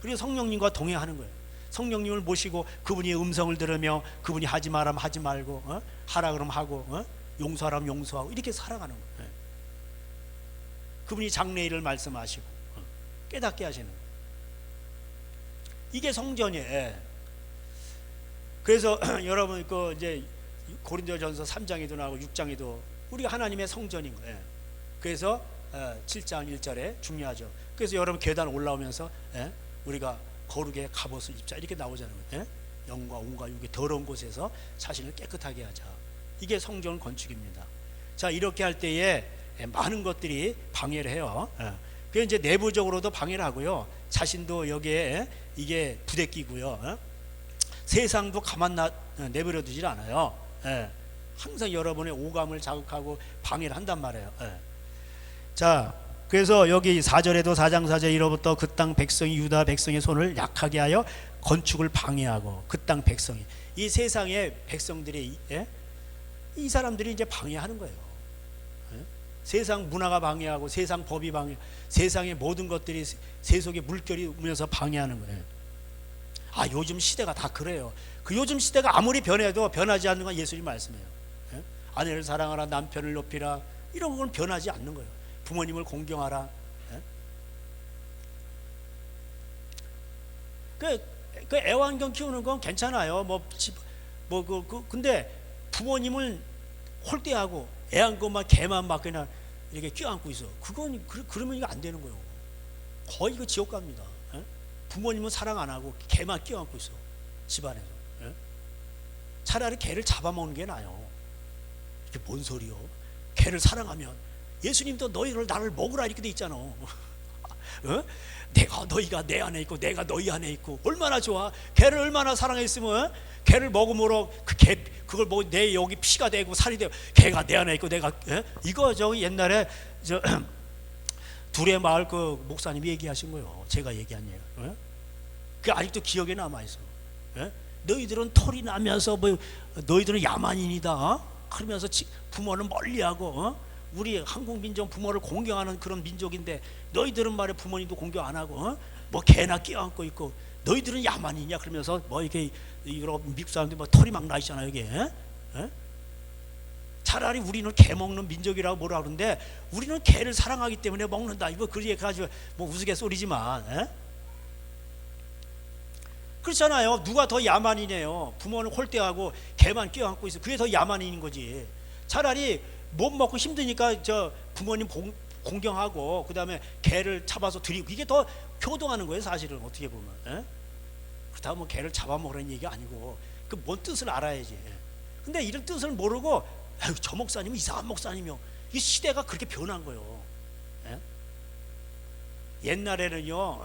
그리고 성령님과 동행하는 거예요. 성령님을 모시고 그분의 음성을 들으며 그분이 하지 말라면 하지 말고 하라 그러면 하고 용서하라면 용서하고 이렇게 살아가는 거예요. 그분이 장래일을 말씀하시고 깨닫게 하시는 거예요. 이게 성전이에요. 그래서 여러분 이제 고린도전서 3장에도 나오고 6장에도 우리가 하나님의 성전인 거예요. 그래서 7장 1절에 중요하죠. 그래서 여러분 계단 올라오면서 우리가 거룩의 갑옷을 입자 이렇게 나오잖아요. 영과 온과 육의 더러운 곳에서 자신을 깨끗하게 하자. 이게 성전 건축입니다. 자, 이렇게 할 때에 많은 것들이 방해를 해요. 그게 이제 내부적으로도 방해를 하고요. 자신도 여기에 이게 부대끼고요. 세상도 가만 내버려 두질 않아요. 항상 여러분의 오감을 자극하고 방해를 한단 말이에요. 자, 그래서 여기 4절에도 4장 4절 이로부터 그 땅 백성이 유다 백성의 손을 약하게 하여 건축을 방해하고 그 땅 백성이 이 세상의 백성들이 이 사람들이 이제 방해하는 거예요. 세상 문화가 방해하고 세상 법이 방해, 세상의 모든 것들이 세속의 물결이 오면서 방해하는 거예요. 요즘 시대가 다 그래요. 그 요즘 시대가 아무리 변해도 변하지 않는 건 예수님 말씀이에요. 아내를 사랑하라, 남편을 높이라, 이런 건 변하지 않는 거예요. 부모님을 공경하라. 그 애완견 키우는 건 괜찮아요. 근데 부모님을 홀대하고 애완견만 개만 막 그냥 이렇게 껴안고 있어. 그러면 이거 안 되는 거예요. 거의 그 지옥 갑니다. 예? 부모님은 사랑 안 하고 개만 껴안고 있어 집안에서. 예? 차라리 개를 잡아먹는 게 나아요. 이게 뭔 소리요? 개를 사랑하면 예수님도 너희를 나를 먹으라 이렇게 돼 있잖아. 어? 너희가 내 안에 있고 내가 너희 안에 있고 얼마나 좋아. 개를 얼마나 사랑했으면 개를 먹음으로 그걸 뭐 내 여기 피가 되고 살이 되고 개가 내 안에 있고 내가 이거 저기 옛날에 저 둘의 마을 그 목사님이 얘기하신 거예요. 제가 얘기한 얘기. 그 아직도 기억에 남아 있어. 너희들은 털이 나면서 뭐 너희들은 야만인이다. 그러면서 부모는 멀리하고 우리 한국 민족 부모를 공경하는 그런 민족인데 너희들은 말에 부모님도 공경 안 하고 뭐 개나 껴안고 있고 너희들은 야만이냐 그러면서 뭐 이렇게 미국 사람들이 뭐 털이 막 나 있잖아요 이게. 차라리 우리는 개 먹는 민족이라고 뭐라 그러는데 우리는 개를 사랑하기 때문에 먹는다. 이거 그 얘기 가지고 뭐 우스갯소리지만 그렇잖아요. 누가 더 야만이네요. 부모는 홀대하고 개만 껴안고 있어. 그게 더 야만인인 거지. 차라리 못 먹고 힘드니까 저 부모님 공경하고 그 다음에 개를 잡아서 드리고 이게 더 효동하는 거예요 사실은 어떻게 보면. 그렇다고 뭐 개를 잡아먹으라는 얘기가 아니고 그 뭔 뜻을 알아야지. 근데 이런 뜻을 모르고 저 목사님은 이상한 목사님이요. 이 시대가 그렇게 변한 거예요. 옛날에는요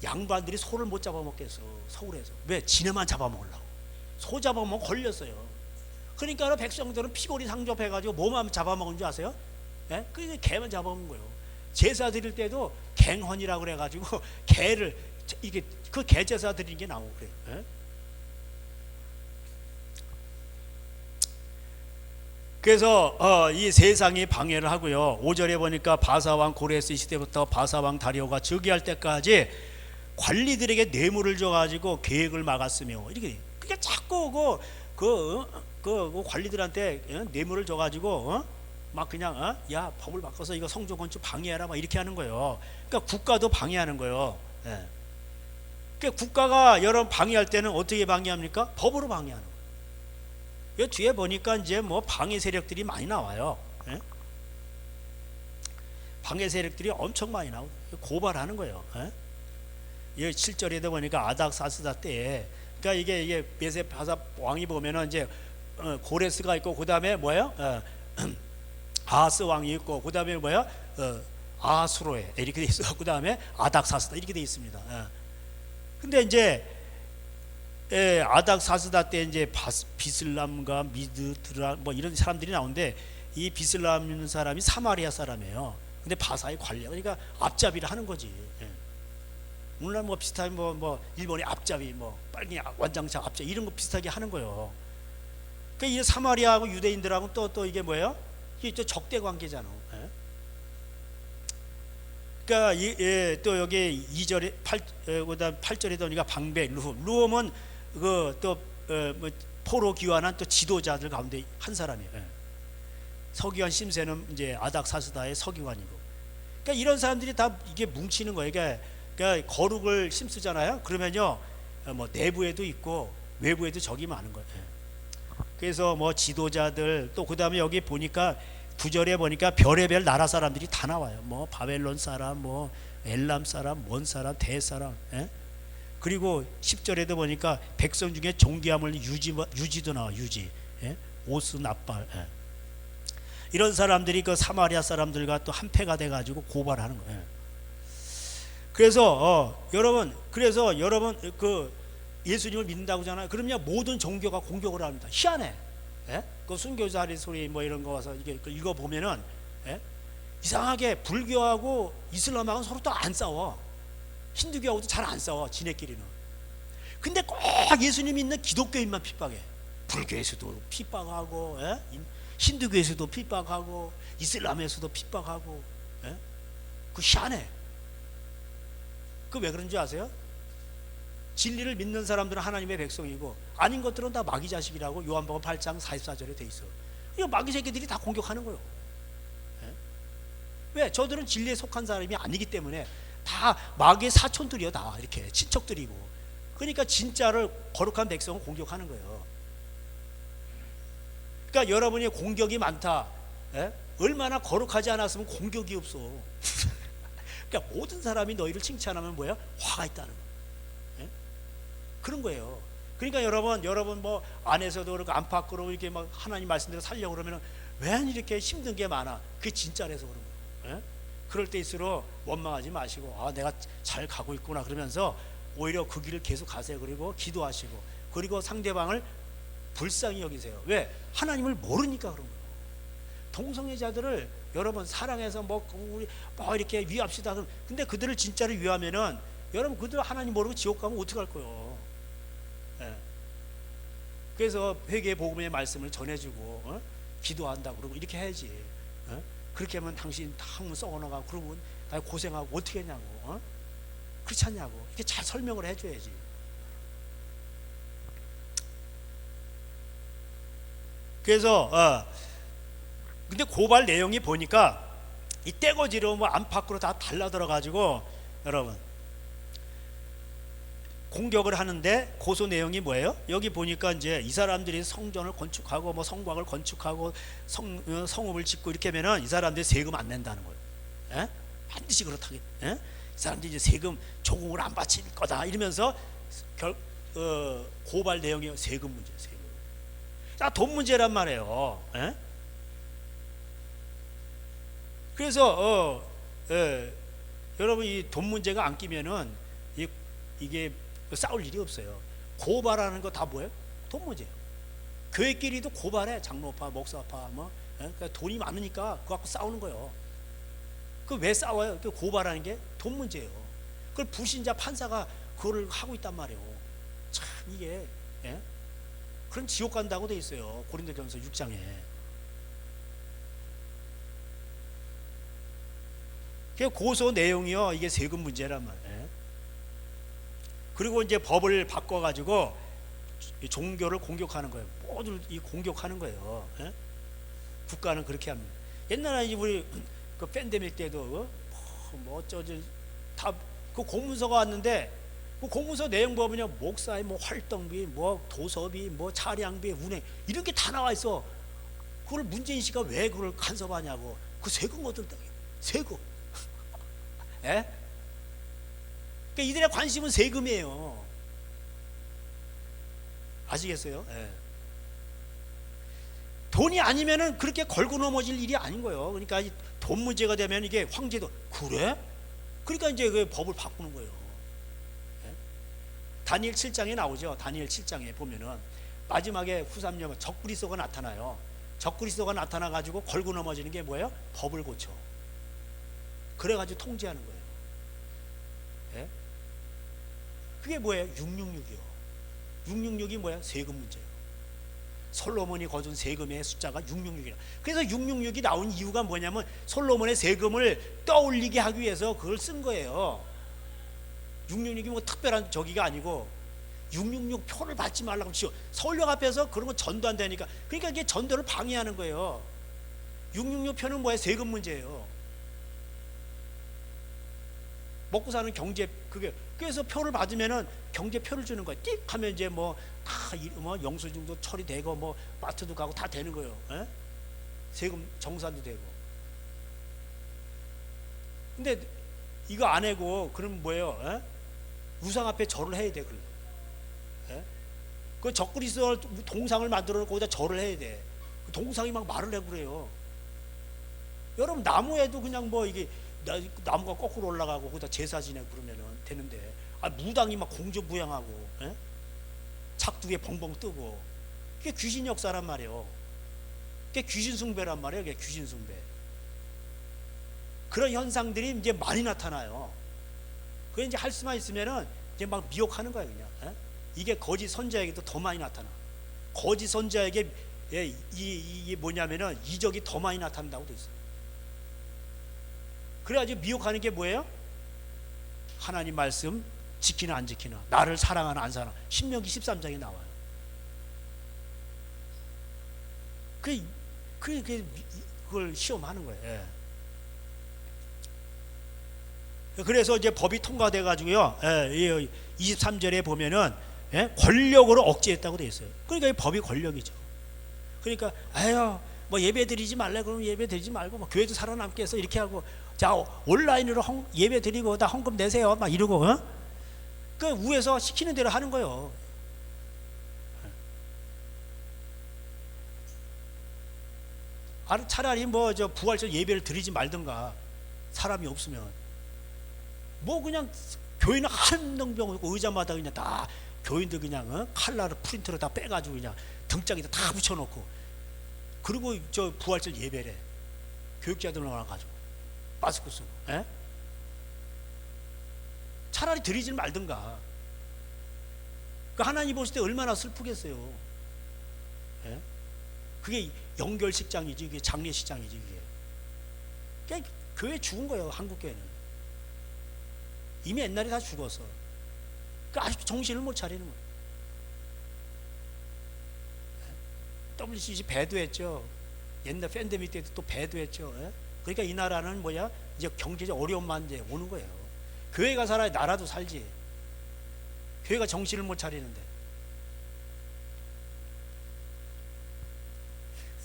양반들이 소를 못 잡아먹겠어 서울에서. 왜? 지네만 잡아먹으려고. 소 잡아먹으면 걸렸어요. 그러니까 백성들은 피골이 상접해가지고 뭐만 잡아먹은 줄 아세요? 그게 개만 잡아먹은 거예요. 제사 드릴 때도 갱헌이라고 그래가지고 개를 이게 그 개 제사 드리는 게 나오고 그래요. 그래서 이 세상이 방해를 하고요. 5절에 보니까 바사왕 고레스 시대부터 바사왕 다리오가 즉위할 때까지 관리들에게 뇌물을 줘가지고 계획을 막았으며 이렇게 그게 자꾸 그 관리들한테 뇌물을 줘가지고 막 그냥 야 법을 바꿔서 이거 성전 건축 방해하라 막 이렇게 하는 거예요. 그러니까 국가도 방해하는 거예요. 그러니까 국가가 여러 방해할 때는 어떻게 방해합니까? 법으로 방해하는 거예요. 이 뒤에 보니까 이제 뭐 방해 세력들이 많이 나와요. 방해 세력들이 엄청 많이 나오고 고발하는 거예요. 이 7절에도 보니까 아닥사스다 때에 그러니까 이게 메세 바사 왕이 보면은 이제 고레스가 있고 그 다음에 뭐예요? 아하스 왕이 있고 그 다음에 뭐야? 아하수로에 이렇게 돼 있어. 그 다음에 아닥사스다 이렇게 돼 있습니다. 근데 이제 아닥사스다 때 이제 비슬람과 미드드라 뭐 이런 사람들이 나오는데 이 비슬람 사람이 사마리아 사람이에요. 근데 바사의 관리야. 그러니까 앞잡이를 하는 거지. 오늘날 뭐 비슷하게 뭐 일본의 앞잡이 뭐 빨리 완장차 앞잡이 이런 거 비슷하게 하는 거예요. 그러니까 이 사마리아하고 유대인들하고 또 이게 뭐예요? 이게 또 적대 관계잖아. 그러니까 또 여기 2절에 8절에 보니까 방배 루홈은 뭐 포로 귀환한 또 지도자들 가운데 한 사람이에요. 서기관 심세는 이제 아닥사스다의 서기관이고. 그러니까 이런 사람들이 다 이게 뭉치는 거예요. 그러니까 거룩을 심쓰잖아요. 그러면요 뭐 내부에도 있고 외부에도 적이 많은 거예요. 그래서 뭐 지도자들 또 그 다음에 여기 보니까 9절에 보니까 별의별 나라 사람들이 다 나와요. 뭐 바벨론 사람, 뭐 엘람 사람, 먼 사람, 대 사람. 그리고 10절에도 보니까 백성 중에 존귀함을 유지도 나와. 유지. 오스 납발. 이런 사람들이 그 사마리아 사람들과 또 한패가 돼가지고 고발하는 거예요. 그래서 여러분 그 예수님을 믿는다고 하잖아요. 그러면 모든 종교가 공격을 합니다. 희한해. 그 순교자리 소리 뭐 이런 거 와서 이게 읽어 보면은 이상하게 불교하고 이슬람하고는 서로 또 안 싸워. 힌두교하고도 잘 안 싸워 지네끼리는. 근데 꼭 예수님 믿는 기독교인만 핍박해. 불교에서도 핍박하고, 힌두교에서도 핍박하고, 이슬람에서도 핍박하고. 그 희한해. 그 왜 그런지 아세요? 진리를 믿는 사람들은 하나님의 백성이고 아닌 것들은 다 마귀 자식이라고 요한복음 8장 44절에 돼 있어. 이 마귀 새끼들이 다 공격하는 거예요. 왜? 저들은 진리에 속한 사람이 아니기 때문에 다 마귀의 사촌들이요. 다 이렇게 친척들이고 그러니까 진짜를 거룩한 백성을 공격하는 거예요. 그러니까 여러분이 공격이 많다. 예? 얼마나 거룩하지 않았으면 공격이 없어. 그러니까 모든 사람이 너희를 칭찬하면 뭐야? 화가 있다는 거. 예? 그런 거예요. 그러니까 여러분 뭐 안에서도 그렇고 안팎으로 이렇게 막 하나님 말씀대로 살려고 그러면 왜 이렇게 힘든 게 많아? 그게 진짜라서 그런 거예요. 예? 그럴 때일수록 원망하지 마시고 내가 잘 가고 있구나 그러면서 오히려 그 길을 계속 가세요. 그리고 기도하시고 그리고 상대방을 불쌍히 여기세요. 왜? 하나님을 모르니까 그런 거예요. 동성애자들을 여러분 사랑해서 우리 이렇게 위합시다. 근데 그들을 진짜로 위하면은 여러분 그들 하나님 모르고 지옥 가면 어떡할 거예요? 예. 그래서 회개 복음의 말씀을 전해주고 기도한다 그러고 이렇게 해야지. 그렇게 하면 당신 다 썩어나가고 그러고 고생하고 어떻게 했냐고. 그렇지 않냐고. 이렇게 잘 설명을 해줘야지. 그래서 근데 고발 내용이 보니까 이 떼거지로 뭐 안팎으로 다 달라들어 가지고 여러분 공격을 하는데 고소 내용이 뭐예요? 여기 보니까 이제 이 사람들이 성전을 건축하고 뭐 성곽을 건축하고 성읍을 짓고 이렇게 하면은 이 사람들이 세금 안 낸다는 거예요. 예? 반드시 그렇다게. 예? 이 사람들이 이제 세금 조공을 안 바칠 거다 이러면서 고발 내용이 세금 문제, 세금. 돈 문제란 말이에요. 예? 그래서 여러분 이 돈 문제가 안 끼면은 이게 싸울 일이 없어요. 고발하는 거 다 뭐예요? 돈 문제예요. 교회끼리도 고발해. 장로파, 목사파 그러니까 돈이 많으니까 그거 갖고 싸우는 거예요. 그 왜 싸워요? 그 고발하는 게 돈 문제예요. 그걸 불신자 판사가 그거를 하고 있단 말이에요. 참 이게 그런 지옥 간다고 돼 있어요. 고린도전서 6장에. 고소 내용이요. 이게 세금 문제란 말이에요. 그리고 이제 법을 바꿔가지고 종교를 공격하는 거예요. 모두 이 공격하는 거예요. 국가는 그렇게 합니다. 옛날에 우리 그 팬데믹 때도 뭐 어쩌지 다 그 공문서가 왔는데 그 공문서 내용 보면 목사의 뭐 활동비, 뭐 도서비, 뭐 차량비, 운행 이런 게 다 나와 있어. 그걸 문재인 씨가 왜 그걸 간섭하냐고. 그 세금 얻을 세금. 예? 그러니까 이들의 관심은 세금이에요. 아시겠어요? 예. 돈이 아니면은 그렇게 걸고 넘어질 일이 아닌 거예요. 그러니까 돈 문제가 되면 이게 황제도 그래? 그러니까 이제 그 법을 바꾸는 거예요. 예? 다니엘 7장에 나오죠. 다니엘 7장에 보면은 마지막에 후삼녀가 적그리스도가 나타나요. 적그리스도가 나타나 가지고 걸고 넘어지는 게 뭐예요? 법을 고쳐. 그래 가지고 통제하는 거예요. 예? 그게 뭐예요? 666이요. 666이 뭐야? 세금 문제예요. 솔로몬이 거둔 세금의 숫자가 666이라. 그래서 666이 나온 이유가 뭐냐면 솔로몬의 세금을 떠올리게 하기 위해서 그걸 쓴 거예요. 666이 뭐 특별한 저기가 아니고 666 표를 받지 말라고 치워. 서울역 앞에서 그런 거 전도 안 되니까. 그러니까 이게 전도를 방해하는 거예요. 666 표는 뭐야? 세금 문제예요. 먹고 사는 경제 그게 그래서 표를 받으면은 경제표를 주는 거야. 띡 하면 이제 뭐 다 영수증도 처리되고 뭐 마트도 가고 다 되는 거예요. 에? 세금 정산도 되고. 근데 이거 안 하고 그럼 뭐예요? 에? 우상 앞에 절을 해야 돼. 그래. 그 적그리스도 동상을 만들어 놓고 거기다 절을 해야 돼. 그 동상이 막 말을 해 그래요. 여러분 나무에도 그냥 뭐 이게 나무가 거꾸로 올라가고 거기다 제사 지내고 그러면은 되는데 무당이 막 공주부양하고 착두에 벙벙 뜨고 그게 귀신 역사란 말이에요. 그게 귀신 숭배란 말이에요. 그게 귀신 숭배. 그런 현상들이 이제 많이 나타나요. 그게 이제 할 수만 있으면은 이제 막 미혹하는 거야 그냥. 이게 거짓 선자에게도 더 많이 나타나. 거짓 선자에게 이게 뭐냐면은 이적이 더 많이 나타난다고 돼 있어요. 그래가지고 미혹하는 게 뭐예요? 하나님 말씀 지키나 안 지키나, 나를 사랑하나 안 사랑하나. 신명기 13장에 나와요. 그걸 시험하는 거예요. 그래서 이제 법이 통과돼 가지고요. 23절에 보면은 권력으로 억제했다고 돼 있어요. 그러니까 이 법이 권력이죠. 그러니까 아유 뭐 예배 드리지 말래 그러면 예배 드리지 말고 뭐 교회도 살아남게 해서 이렇게 하고 자 온라인으로 예배 드리고 다 헌금 내세요 막 이러고 그 위에서 시키는 대로 하는 거예요. 차라리 뭐 저 부활절 예배를 드리지 말든가 사람이 없으면 뭐 그냥 교회는 한 명병 있고 의자마다 그냥 다 교인들 그냥 칼라를 프린터로 다 빼가지고 그냥 등짝에다 다 붙여놓고 그리고 저 부활절 예배래 교육자들 나와가지고 마스크 쓰고 차라리 드리지 말든가. 그 하나님 보실 때 얼마나 슬프겠어요. 그게 연결식장이지 그게 장례식장이지 그게 교회 죽은 거예요. 한국교회는 이미 옛날에 다 죽었어. 그러니까 아직도 정신을 못 차리는 거예요. WCC 배도했죠. 옛날 팬데믹 때도 또 배도했죠. 그러니까 이 나라는 뭐야 이제 경제적 어려움만 이제 오는 거예요. 교회가 살아야 나라도 살지. 교회가 정신을 못 차리는데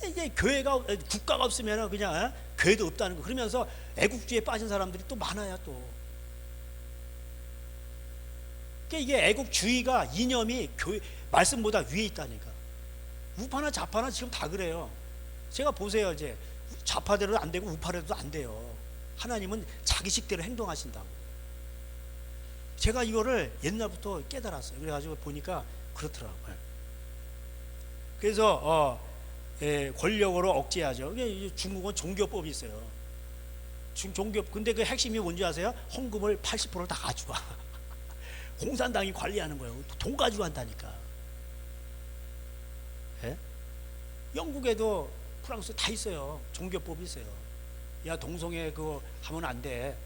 이제 교회가 국가가 없으면 그냥 교회도 없다는 거. 그러면서 애국주의에 빠진 사람들이 또 많아요. 또 그러니까 이게 애국주의가 이념이 교회 말씀보다 위에 있다니까. 우파나 좌파나 지금 다 그래요. 제가 보세요. 이제 좌파대로도 안 되고 우파대로도 안 돼요. 하나님은 자기 식대로 행동하신다고. 제가 이거를 옛날부터 깨달았어요. 그래가지고 보니까 그렇더라고요. 그래서 권력으로 억제하죠. 중국은 종교법이 있어요. 종교. 근데 그 핵심이 뭔지 아세요? 헌금을 80%를 다 가져와. 공산당이 관리하는 거예요. 돈 가지고 한다니까. 영국에도 프랑스 다 있어요. 종교법이 있어요. 야 동성애 그거 하면 안 돼.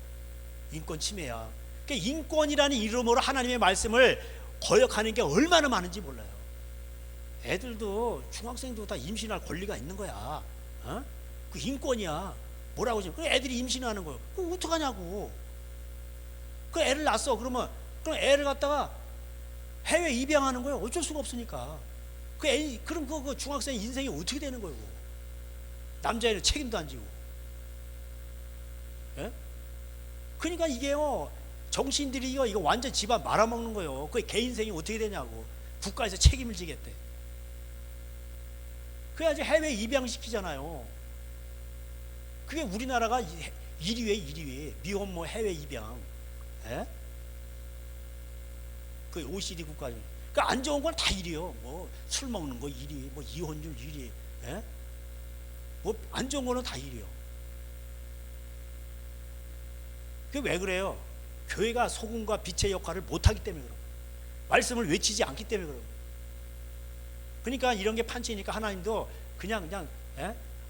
인권 침해야. 그러니까 인권이라는 이름으로 하나님의 말씀을 거역하는 게 얼마나 많은지 몰라요. 애들도 중학생도 다 임신할 권리가 있는 거야. 그 인권이야. 뭐라고 지금? 애들이 임신하는 거예요. 그럼 어떡하냐고. 그 애를 낳았어. 그럼 애를 갖다가 해외 입양하는 거예요. 어쩔 수가 없으니까. 그럼 그 중학생 인생이 어떻게 되는 거예요? 남자애는 책임도 안 지고. 그러니까 이게요. 정신들이 이거 완전 집안 말아먹는 거예요. 그 개 인생이 어떻게 되냐고. 국가에서 책임을 지겠대. 그래야지 해외 입양시키잖아요. 그게 우리나라가 1위에 1위. 미혼모 해외 입양. 그 OECD 국가 중에. 그러니까 안 좋은 건 다 1위요. 뭐 술 먹는 거 1위, 뭐 이혼율 1위. 뭐 안 좋은 거는 다 1위요. 그게 왜 그래요? 교회가 소금과 빛의 역할을 못하기 때문에 그런 거예요. 말씀을 외치지 않기 때문에 그런 거예요. 그러니까 이런 게 판치니까 하나님도 그냥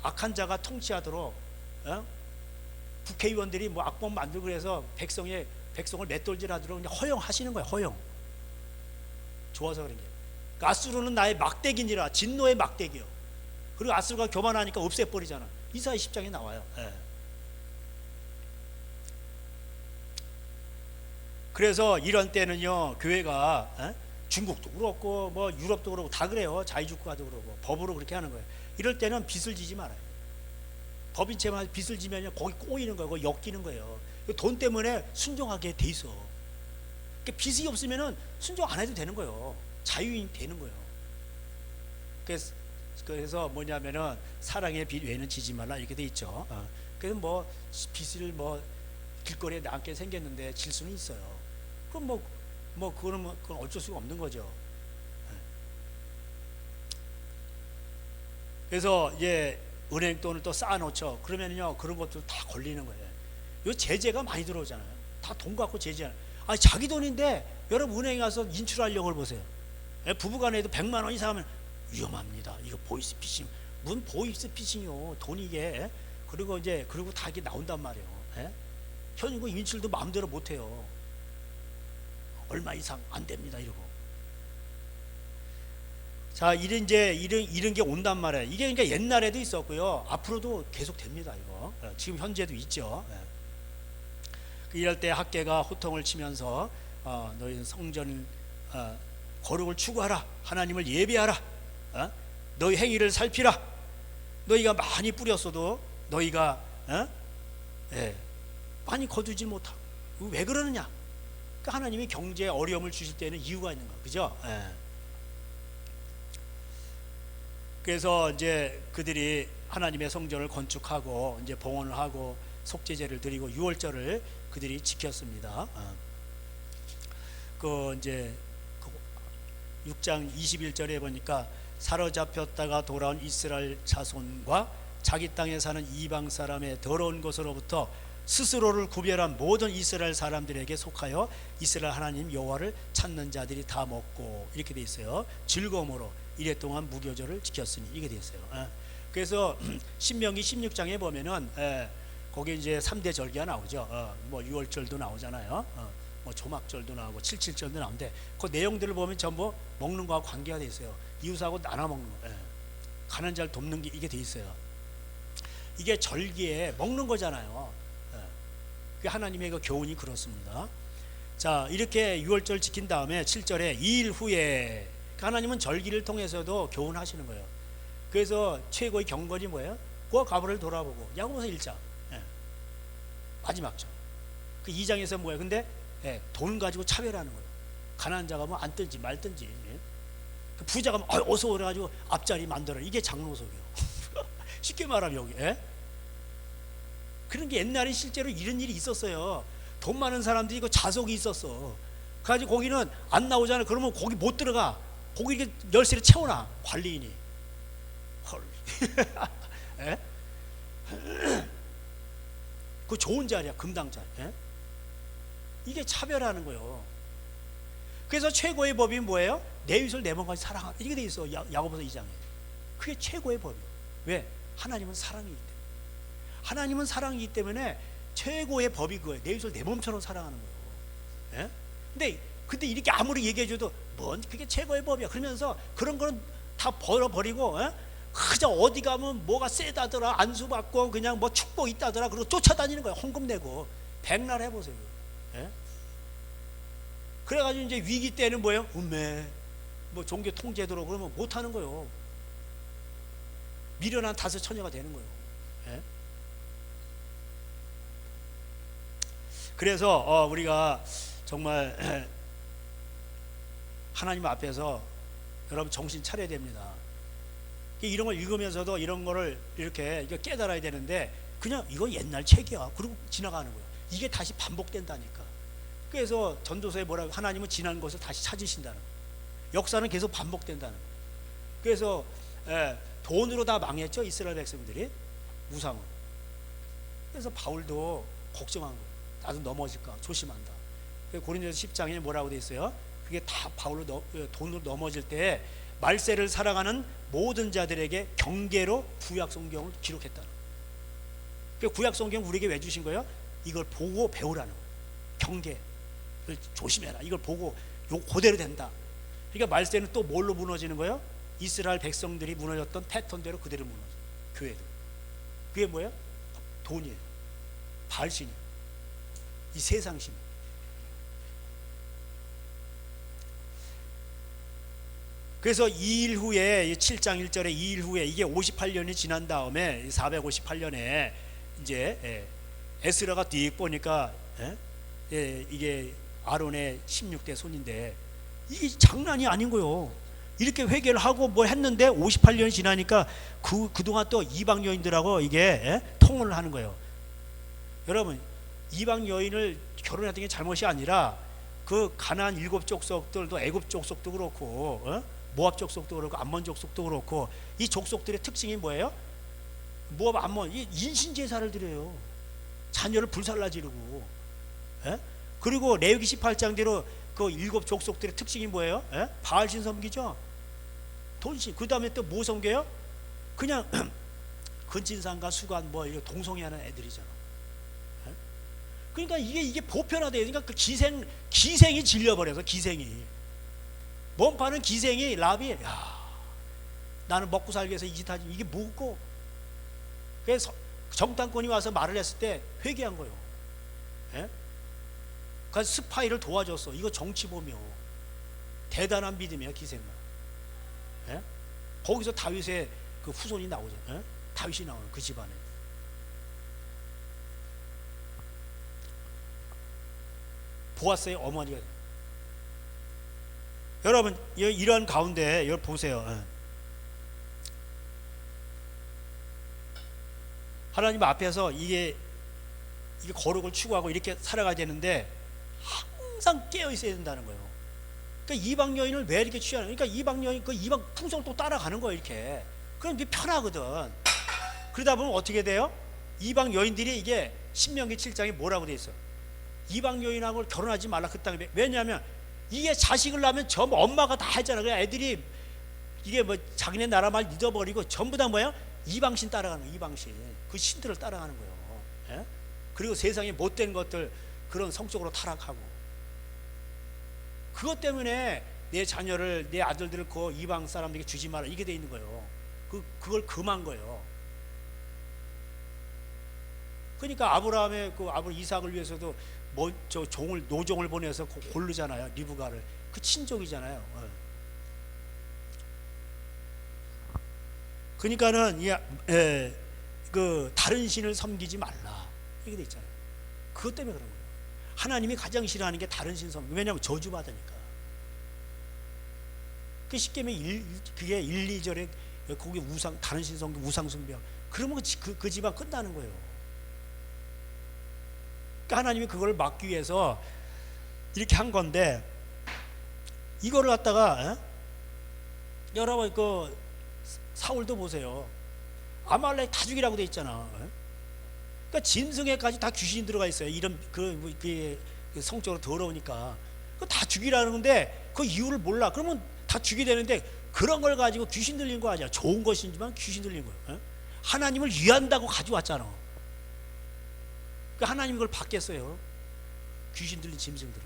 악한 자가 통치하도록 국회의원들이 뭐 악법 만들고 그래서 백성을 맷돌질하도록 그냥 허용하시는 거예요. 허용. 좋아서 그런 게. 그러니까 아수르는 나의 막대기니라. 진노의 막대기요. 그리고 아수르가 교만하니까 없애버리잖아. 이사야 10장에 나와요. 그래서 이런 때는요 교회가 중국도 그렇고 뭐 유럽도 그렇고 다 그래요. 자유주의국가도 그렇고 법으로 그렇게 하는 거예요. 이럴 때는 빚을 지지 말아요. 법인 채만 빚을 지면 거기 꼬이는 거예요. 거기 엮이는 거예요. 돈 때문에 순종하게 돼 있어. 그러니까 빚이 없으면은 순종 안 해도 되는 거예요. 자유인이 되는 거예요. 그래서 뭐냐면은 사랑의 빚 외에는 지지 말라 이렇게 돼 있죠. 그래서 뭐 빚을 뭐 길거리에 남게 생겼는데 질 수는 있어요. 그럼 그건 어쩔 수가 없는 거죠. 그래서 이제 은행 돈을 또 쌓아놓죠. 그러면요 그런 것도 다 걸리는 거예요. 요 제재가 많이 들어오잖아요. 다 돈 갖고 제재하는. 아니 자기 돈인데 여러분 은행에 가서 인출하려고 보세요. 부부간에도 100만 원 이상 하면 위험합니다. 이거 보이스피싱. 무슨 보이스피싱이요. 돈이 이게. 그리고 다 이게 나온단 말이에요. 현금 인출도 마음대로 못 해요. 얼마 이상 안 됩니다. 이러고. 자, 이런 게 온단 말이에요. 이게 그러니까 옛날에도 있었고요. 앞으로도 계속 됩니다. 이거. 지금 현재도 있죠. 이럴 때 학개가 호통을 치면서 너희 성전 거룩을 추구하라, 하나님을 예배하라, 너희 행위를 살피라. 너희가 많이 뿌렸어도 너희가 많이 거두지 못하고 왜 그러느냐? 그러니까 하나님이 경제에 어려움을 주실 때는 이유가 있는 거, 그죠? 그래서 이제 그들이 하나님의 성전을 건축하고 이제 봉헌을 하고 속죄제를 드리고 유월절을 그들이 지켰습니다. 그 이제 6장 21절에 보니까 사로잡혔다가 돌아온 이스라엘 자손과 자기 땅에 사는 이방 사람의 더러운 것으로부터 스스로를 구별한 모든 이스라엘 사람들에게 속하여 이스라엘 하나님 여호와를 찾는 자들이 다 먹고, 이렇게 돼 있어요. 즐거움으로 이래 동안 무교절을 지켰으니, 이게 돼 있어요. 그래서 신명기 16장에 보면은 거기 이제 3대 절기가 나오죠. 뭐 유월절도 나오잖아요. 뭐 조막절도 나오고 77절도 나오는데 그 내용들을 보면 전부 먹는 거하고 관계가 돼 있어요. 이웃하고 나눠 먹는 거, 가난한 자를 돕는 게 이게 돼 있어요. 이게 절기에 먹는 거잖아요. 그 하나님의 그 교훈이 그렇습니다. 자, 이렇게 유월절 지킨 다음에 7절에 2일 후에 하나님은 절기를 통해서도 교훈하시는 거예요. 그래서 최고의 경건이 뭐예요? 그와 가브를 돌아보고, 야고보서 1장 마지막 절 그 2장에서 뭐예요? 근데 돈 가지고 차별하는 거예요. 가난한 자가 뭐 앉든지 말든지, 그 부자가 뭐 어서 오래가지고 앞자리 만들어, 이게 장로석이에요. 쉽게 말하면 여기 그런 게 옛날에 실제로 이런 일이 있었어요. 돈 많은 사람들이 그 자석이 있었어. 그래가지고 거기는 안 나오잖아. 그러면 거기 못 들어가. 거기 이렇게 열쇠를 채워놔, 관리인이. 헐. 그 좋은 자리야, 금당 자리. 이게 차별하는 거예요. 그래서 최고의 법이 뭐예요? 내 이웃을 내 몸같이 사랑하라, 이게 돼 있어, 야고보서 2장에. 그게 최고의 법이에요. 왜? 하나님은 사랑이기 때문에. 하나님은 사랑이기 때문에 최고의 법이 그거예요. 내 이웃을 내 몸처럼 사랑하는 거예요. 근데 이렇게 아무리 얘기해줘도 뭔 그게 최고의 법이야 그러면서 그런 거는 다 버려버리고, 그저 어디 가면 뭐가 세다더라, 안수받고 그냥 뭐 축복 있다더라, 그리고 쫓아다니는 거예요. 헌금 내고. 백날 해보세요. 그래가지고 이제 위기 때는 뭐예요? 뭐 종교 통제도록 그러면 못하는 거예요. 미련한 다섯 처녀가 되는 거예요. 그래서 우리가 정말 하나님 앞에서 여러분 정신 차려야 됩니다. 이런 걸 읽으면서도 이런 거를 이렇게 깨달아야 되는데 그냥 이건 옛날 책이야 그리고 지나가는 거예요. 이게 다시 반복된다니까. 그래서 전도서에 뭐라고, 하나님은 지난 것을 다시 찾으신다는 거예요. 역사는 계속 반복된다는 거예요. 그래서 돈으로 다 망했죠, 이스라엘 백성들이. 우상은. 그래서 바울도 걱정한 거예요. 나도 넘어질까 조심한다. 고린도서 10장에 뭐라고 돼 있어요? 그게 다 바울로 돈으로 넘어질 때 말세를 살아가는 모든 자들에게 경계로 구약 성경을 기록했다는 거예요. 구약 성경 우리에게 왜 주신 거예요? 이걸 보고 배우라는 거예요. 경계를 조심해라. 이걸 보고 요 그대로 된다. 그러니까 말세는 또 뭘로 무너지는 거예요? 이스라엘 백성들이 무너졌던 패턴대로 그대로 무너져요. 교회도. 그게 뭐예요? 돈이에요. 바알신이에요. 이 세상신. 그래서 2일 후에 7장 1절에 2일 후에 이게 58년이 지난 다음에 458년에 이제 에스라가 뒤 보니까 이게 아론의 16대 손인데 이게 장난이 아닌 거예요. 이렇게 회개를 하고 뭐 했는데 58년이 지나니까 그동안 또 이방 여인들하고 이게 통혼을 하는 거예요. 여러분, 이방 여인을 결혼했던 게 잘못이 아니라 그 가나안 7 족속들도 애굽 족속도 그렇고 모압 족속도 그렇고 암몬 족속도 그렇고 이 족속들의 특징이 뭐예요? 모압, 암몬 이 인신 제사를 드려요. 자녀를 불살라 지르고. 그리고 레위기 18장대로 그 7 족속들의 특징이 뭐예요? 바알신 섬기죠. 돈신. 그 다음에 또 뭐 섬겨요? 그냥 근친상과 수간 뭐 이거 동성애하는 애들이잖아. 그러니까 이게 보편화돼요. 그러니까 그 기생이 질려버려서 기생이. 몸파는 기생이 랍이 나는 먹고 살기 위해서 이 짓 하지. 이게 뭐고? 그래서 정탐꾼이 와서 말을 했을 때 회개한 거예요. 그래서 스파이를 도와줬어. 이거 정치범이요. 대단한 믿음이야, 기생아. 예? 거기서 다윗의 그 후손이 나오죠. 예? 다윗이 나오는 그 집안에. 보아스의 어머니가. 여러분 이런 가운데 여러분 보세요. 예. 하나님 앞에서 이게 거룩을 추구하고 이렇게 살아가야 되는데 항상 깨어 있어야 된다는 거예요. 그러니까 이방 여인을 왜 이렇게 취하는? 그러니까 이방 여인 그 이방 풍속을 또 따라가는 거예요. 이렇게. 그럼 이게 편하거든. 그러다 보면 어떻게 돼요? 이방 여인들이 이게 신명기 7장에 뭐라고 돼 있어? 이방 여인하고 결혼하지 말라 그 땅에. 왜냐하면 이게 자식을 낳으면 전부 엄마가 다 했잖아. 그냥 애들이 이게 뭐 자기네 나라 말 믿어버리고 전부 다 뭐야? 이방신 따라가는 거예요. 이방신. 그 신들을 따라가는 거예요. 예? 그리고 세상에 못된 것들 그런 성적으로 타락하고. 그것 때문에 내 자녀를 내 아들들을 그 이방 사람들에게 주지 마라 이게 돼 있는 거예요. 그걸 금한 거예요. 그러니까 아브라함의 그 아브 이삭을 위해서도 뭐 저 노종을 보내서 고르잖아요. 리브가를. 그 친족이잖아요. 그러니까는 그 다른 신을 섬기지 말라 이게 돼 있잖아요. 그것 때문에 그런 거예요. 하나님이 가장 싫어하는 게 다른 신 섬기. 왜냐하면 저주받으니까. 그 쉽게 말하면 그게 1, 2절에 거기 다른 신 섬기 우상 숭배하고 그러면 그 집안 끝나는 거예요. 그러니까 하나님이 그걸 막기 위해서 이렇게 한 건데 이거를 갖다가 여러분 그 사울도 보세요. 아말렉 다 죽이라고 돼 있잖아. 그러니까 짐승에까지 다 귀신이 들어가 있어요. 이런 그 성적으로 더러우니까 그 다 죽이라는 건데 그 이유를 몰라. 그러면 다 죽이 되는데 그런 걸 가지고 귀신 들린 거 아니야. 좋은 것이지만 귀신 들린 거예요. 하나님을 위한다고 가져왔잖아. 하나님이 그걸 받겠어요. 귀신 들린 짐승들을.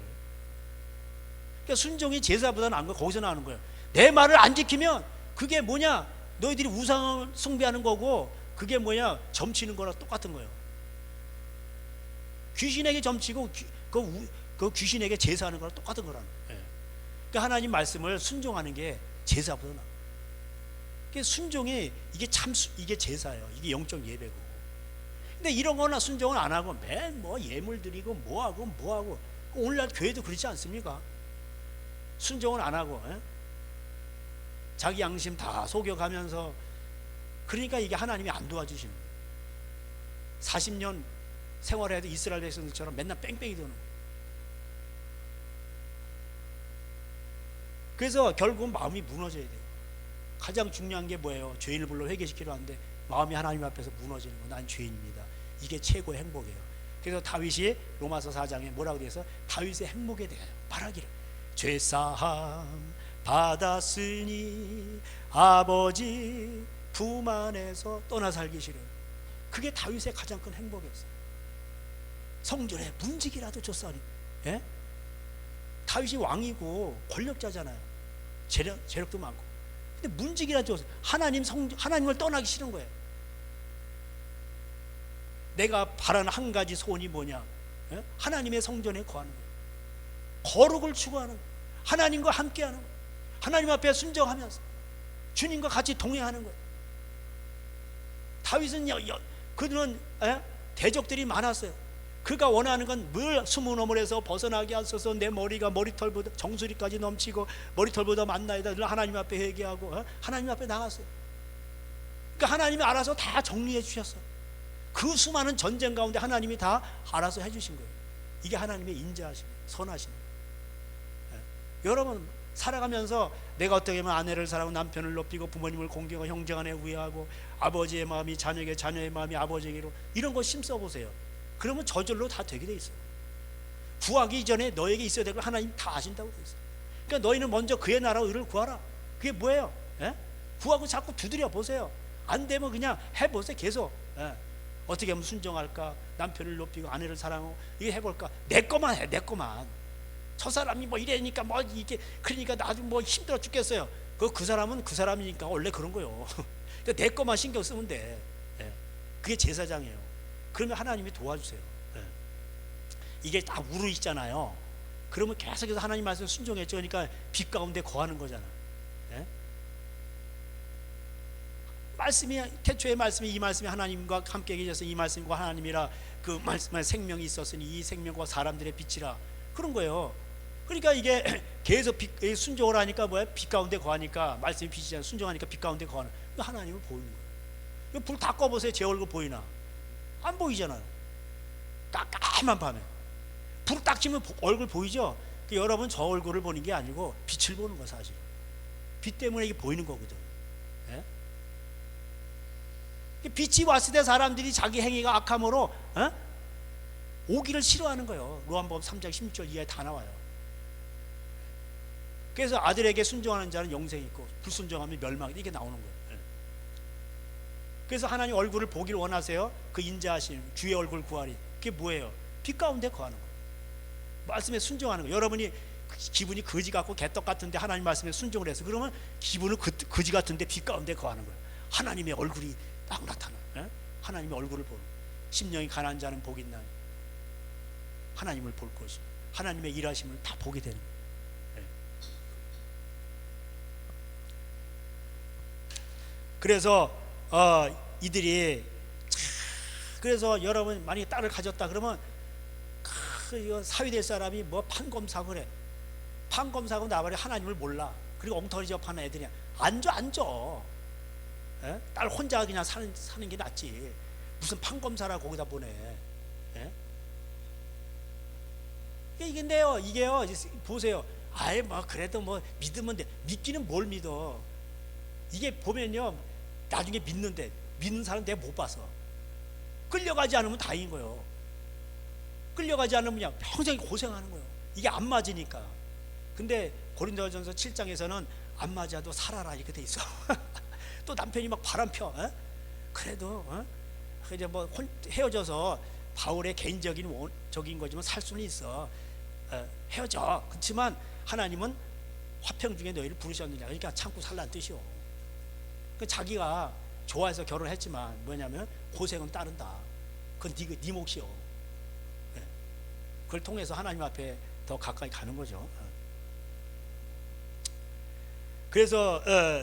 그러니까 순종이 제사보다 나은 거 거기서 나오는 거예요. 내 말을 안 지키면 그게 뭐냐? 너희들이 우상을 숭배하는 거고 그게 뭐냐? 점치는 거랑 똑같은 거예요. 귀신에게 점치고 그 귀신에게 제사하는 거랑 똑같은 거라는 거예요. 그러니까 하나님 말씀을 순종하는 게 제사보다 나아요. 그러니까 순종이 이게 제사예요. 이게 영적 예배고. 근데 이런 거나 순종을 안 하고 맨 뭐 예물 드리고 뭐하고 오늘날 교회도 그렇지 않습니까? 순종을 안 하고 자기 양심 다 속여가면서 그러니까 이게 하나님이 안 도와주시는 거예요. 40년 생활해도 이스라엘 백성들처럼 맨날 뺑뺑이 도는 거예요. 그래서 결국은 마음이 무너져야 돼요. 가장 중요한 게 뭐예요? 죄인을 불러 회개시키려 하는데 마음이 하나님 앞에서 무너지는 거. 난 죄인입니다. 이게 최고의 행복이에요. 그래서 다윗이 로마서 4장에 뭐라고 되어 있어? 다윗의 행복에 대하여 말하기를 죄사함 받았으니 아버지 품 안에서 떠나 살기 싫어요. 그게 다윗의 가장 큰 행복이었어요. 성전에 문지기라도 줬으니. 예? 다윗이 왕이고 권력자잖아요. 재력도 많고. 근데 문지기라도 줬어요. 하나님을 떠나기 싫은 거예요. 내가 바라는 한 가지 소원이 뭐냐? 예? 하나님의 성전에 거하는 거예요. 거룩을 추구하는 거예요. 하나님과 함께하는 거예요. 하나님 앞에 순종하면서 주님과 같이 동행하는 거예요. 다윗은 그들은 대적들이 많았어요. 그가 원하는 건 늘 숨은 허물에서 벗어나게 하소서. 내 머리가 머리털보다 정수리까지 넘치고 머리털보다 만나이다. 늘 하나님 앞에 회개하고 하나님 앞에 나갔어요. 그러니까 하나님이 알아서 다 정리해 주셨어요. 그 수많은 전쟁 가운데 하나님이 다 알아서 해주신 거예요. 이게 하나님의 인자하심, 선하심. 여러분 살아가면서 내가 어떻게 하면 아내를 사랑하고 남편을 높이고 부모님을 공경하고 형제간에 우애하고 아버지의 마음이 자녀에게 자녀의 마음이 아버지에게로 이런 거 심써보세요. 그러면 저절로 다 되게 돼 있어요. 구하기 이전에 너에게 있어야 될 걸 하나님 다 아신다고 돼 있어요. 그러니까 너희는 먼저 그의 나라 의를 구하라. 그게 뭐예요? 구하고 자꾸 두드려 보세요. 안 되면 그냥 해보세요. 계속. 어떻게 하면 순종할까? 남편을 높이고 아내를 사랑하고 이거 해볼까? 내 거만 해. 내 거만. 저 사람이 뭐 이래니까 뭐 이게 그러니까 나도 뭐 힘들어 죽겠어요. 그 사람은 그 사람이니까 원래 그런 거요. 내 거만 신경 쓰면 돼. 그게 제사장이에요. 그러면 하나님이 도와주세요. 이게 다 우르 있잖아요. 그러면 계속해서 하나님 말씀 순종했죠. 그러니까 빛 가운데 거하는 거잖아. 예? 말씀이 태초의 말씀이 이 말씀이 하나님과 함께 계셔서 이 말씀과 하나님이라 그 말씀에 생명이 있었으니 이 생명과 사람들의 빛이라 그런 거예요. 그러니까 이게 계속 순종을 하니까 뭐야? 빛 가운데 거하니까 말씀이 빛이잖아요. 순종하니까 빛 가운데 거하는 하나님을 보이는 거예요. 불 다 꺼보세요. 제 얼굴 보이나? 안 보이잖아요. 깜깜한 밤에 불 딱 치면 얼굴 보이죠? 여러분 저 얼굴을 보는 게 아니고 빛을 보는 거 사실. 빛 때문에 이게 보이는 거거든. 예? 빛이 왔을 때 사람들이 자기 행위가 악함으로 오기를 싫어하는 거예요. 요한복음 3장 16절 이하에 다 나와요. 그래서 아들에게 순종하는 자는 영생이 있고 불순종하면 멸망이 이게 나오는 거예요. 예. 그래서 하나님 얼굴을 보기를 원하세요. 그 인자하신 주의 얼굴 구하리. 그게 뭐예요? 빛 가운데 거하는 거예요. 말씀에 순종하는 거예요. 여러분이 기분이 거지 같고 개떡 같은데 하나님 말씀에 순종을 해서 그러면 기분은 거지 같은데 빛 가운데 거하는 거예요. 하나님의 얼굴이 딱 나타나. 예? 하나님의 얼굴을 보는. 심령이 가난한 자는 복이 있나. 하나님을 볼 것이. 하나님의 일하심을 다 보게 되는 거예요. 예. 그래서 이들이 그래서 여러분 만약에 딸을 가졌다 그러면 사위될 사람이 뭐 판검사고 그래. 판검사고 나발이 하나님을 몰라. 그리고 엉터리 접하는 애들이 앉아. 예? 딸 혼자 그냥 사는 게 낫지. 무슨 판검사라 거기다 보내. 예? 이게요, 보세요. 아예 뭐 그래도 뭐 믿으면 돼. 믿기는 뭘 믿어? 이게 보면요, 나중에 믿는 사람 내가 못 봐서. 끌려가지 않으면 다행인 거예요. 끌려가지 않으면 그냥 평생 고생하는 거예요. 이게 안 맞으니까. 근데 고린도전서 7장에서는 안 맞아도 살아라 이렇게 돼 있어. 또 남편이 막 바람 펴. 그래도 이제 뭐 헤어져서 바울의 개인적인 적인 거지만 살 수는 있어. 헤어져. 그렇지만 하나님은 화평 중에 너희를 부르셨느냐. 그러니까 참고 살라는 뜻이요. 그 자기가 좋아해서 결혼했지만 뭐냐면 고생은 따른다. 그건 네 몫이요. 그걸 통해서 하나님 앞에 더 가까이 가는 거죠. 그래서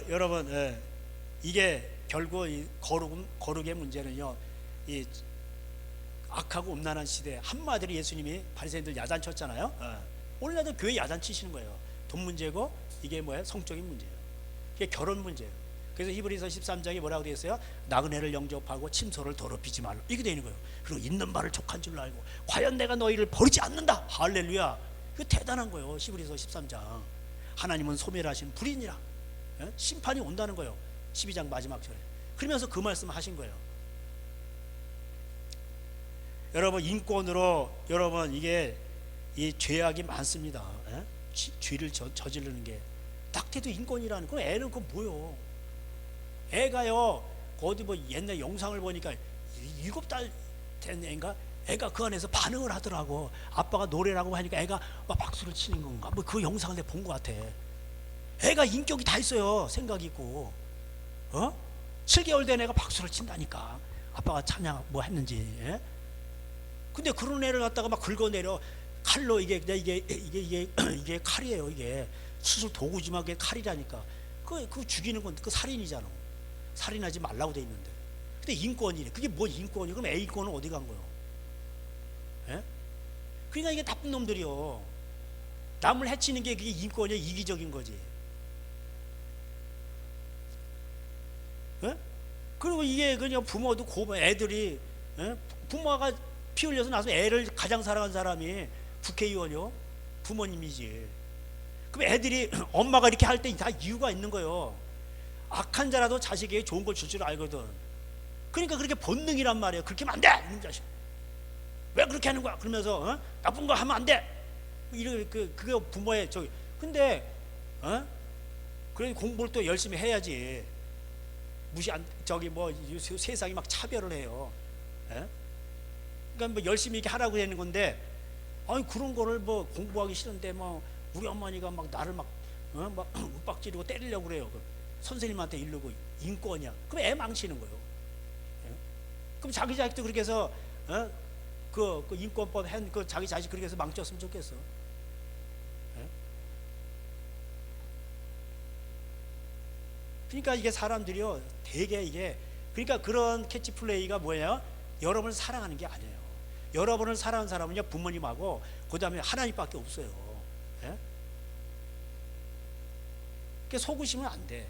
여러분 이게 결국 이 거룩의 문제는요, 이 악하고 음란한 시대 한마디로 예수님이 바리새인들 야단쳤잖아요. 오늘날도 교회 야단치시는 거예요. 돈 문제고 이게 뭐예요? 성적인 문제예요. 이게 결혼 문제예요. 그래서 히브리서 13장에 뭐라고 되어 있어요? 나그네를 영접하고 침소를 더럽히지 말라 이게 되는 거예요. 그리고 있는 바를 족한 줄 알고 과연 내가 너희를 버리지 않는다. 할렐루야. 이거 대단한 거예요. 히브리서 13장. 하나님은 소멸하신 불인이라. 심판이 온다는 거예요. 12장 마지막 절에. 그러면서 그 말씀을 하신 거예요. 여러분 인권으로 여러분 이게 이 죄악이 많습니다. 죄를 저지르는 게 낙태도 인권이라는 거. 애는 그거 뭐요? 애가요 어디 뭐 옛날 영상을 보니까 7달 된 애인가 애가 그 안에서 반응을 하더라고. 아빠가 노래라고 하니까 애가 막 박수를 치는 건가 뭐 그 영상을 내가 본 것 같아. 애가 인격이 다 있어요. 생각이 있고 7개월 된 애가 박수를 친다니까. 아빠가 찬양 뭐 했는지. 근데 그런 애를 갖다가 막 긁어내려 칼로 이게 칼이에요. 이게 수술 도구지만 그게 칼이라니까. 그 죽이는 건 그 살인이잖아. 살인하지 말라고 돼 있는데. 근데 인권이래. 그게 뭐 인권이야? 그럼 애 인권은 어디 간 거예요? 그러니까 이게 나쁜 놈들이요. 남을 해치는 게 그게 인권이야? 이기적인 거지. 그리고 이게 그냥 부모도 애들이 부모가 피 흘려서 나서 애를 가장 사랑하는 사람이 국회의원이요? 부모님이지. 그럼 애들이 엄마가 이렇게 할 때 다 이유가 있는 거예요. 악한 자라도 자식에게 좋은 걸 줄 줄 알거든. 그러니까 그렇게 본능이란 말이에요. 그렇게 하면 안 돼! 이놈 자식. 왜 그렇게 하는 거야? 그러면서 나쁜 거 하면 안 돼! 그게 부모의 저기. 근데 그래 공부를 또 열심히 해야지. 세상이 막 차별을 해요. 그러니까 뭐 열심히 이렇게 하라고 되는 건데, 아니 그런 거를 뭐 공부하기 싫은데 뭐 우리 어머니가 막 나를 막 윽박지르고 때리려고 그래요. 선생님한테 이르고 인권이야. 그럼 애 망치는 거예요. 그럼 자기 자식도 그렇게 해서 그 인권법 그 자기 자식 그렇게 해서 망쳤으면 좋겠어. 예? 그러니까 이게 사람들이요 되게 이게 그러니까 그런 캐치플레이가 뭐예요? 여러분을 사랑하는 게 아니에요. 여러분을 사랑하는 사람은요 부모님하고 그 다음에 하나님밖에 없어요. 예? 그러니까 속으시면 안 돼.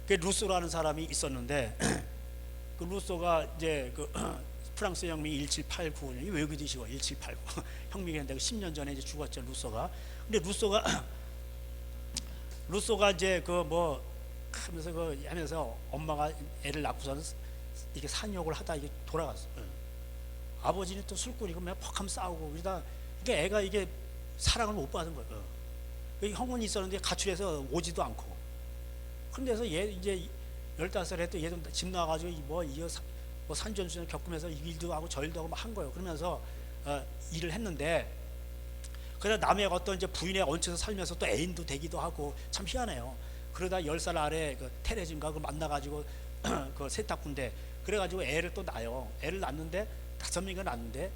그 루소라는 사람이 있었는데 그 루소가 이제 그 프랑스 혁명이 1789년이 외국이시고 1789 혁명이 했는데 10년 전에 이제 죽었죠 루소가. 근데 루소가 이제 그 뭐 하면서 하면서 엄마가 애를 낳고서는 이게 산욕을 하다 이게 돌아갔어. 아버지는 또 술꾼이고 맨날 퍽하면 싸우고 그러다 그러니까 애가 이게 사랑을 못 받은 거예요. 형은 있었는데 가출해서 오지도 않고. 그런데서 얘 이제 15살에 또 얘도 집 나와가지고 뭐 산전수전 겪으면서 일도 하고 절도 하고 막 한 거예요. 그러면서 일을 했는데 그러다 남의 어떤 이제 부인에 얹혀서 살면서 또 애인도 되기도 하고 참 희한해요. 그러다 10살 아래 그 테레진가 그 만나가지고 그 세탁군데 그래가지고 애를 또 낳아요. 애를 낳는데 5명이 낳는데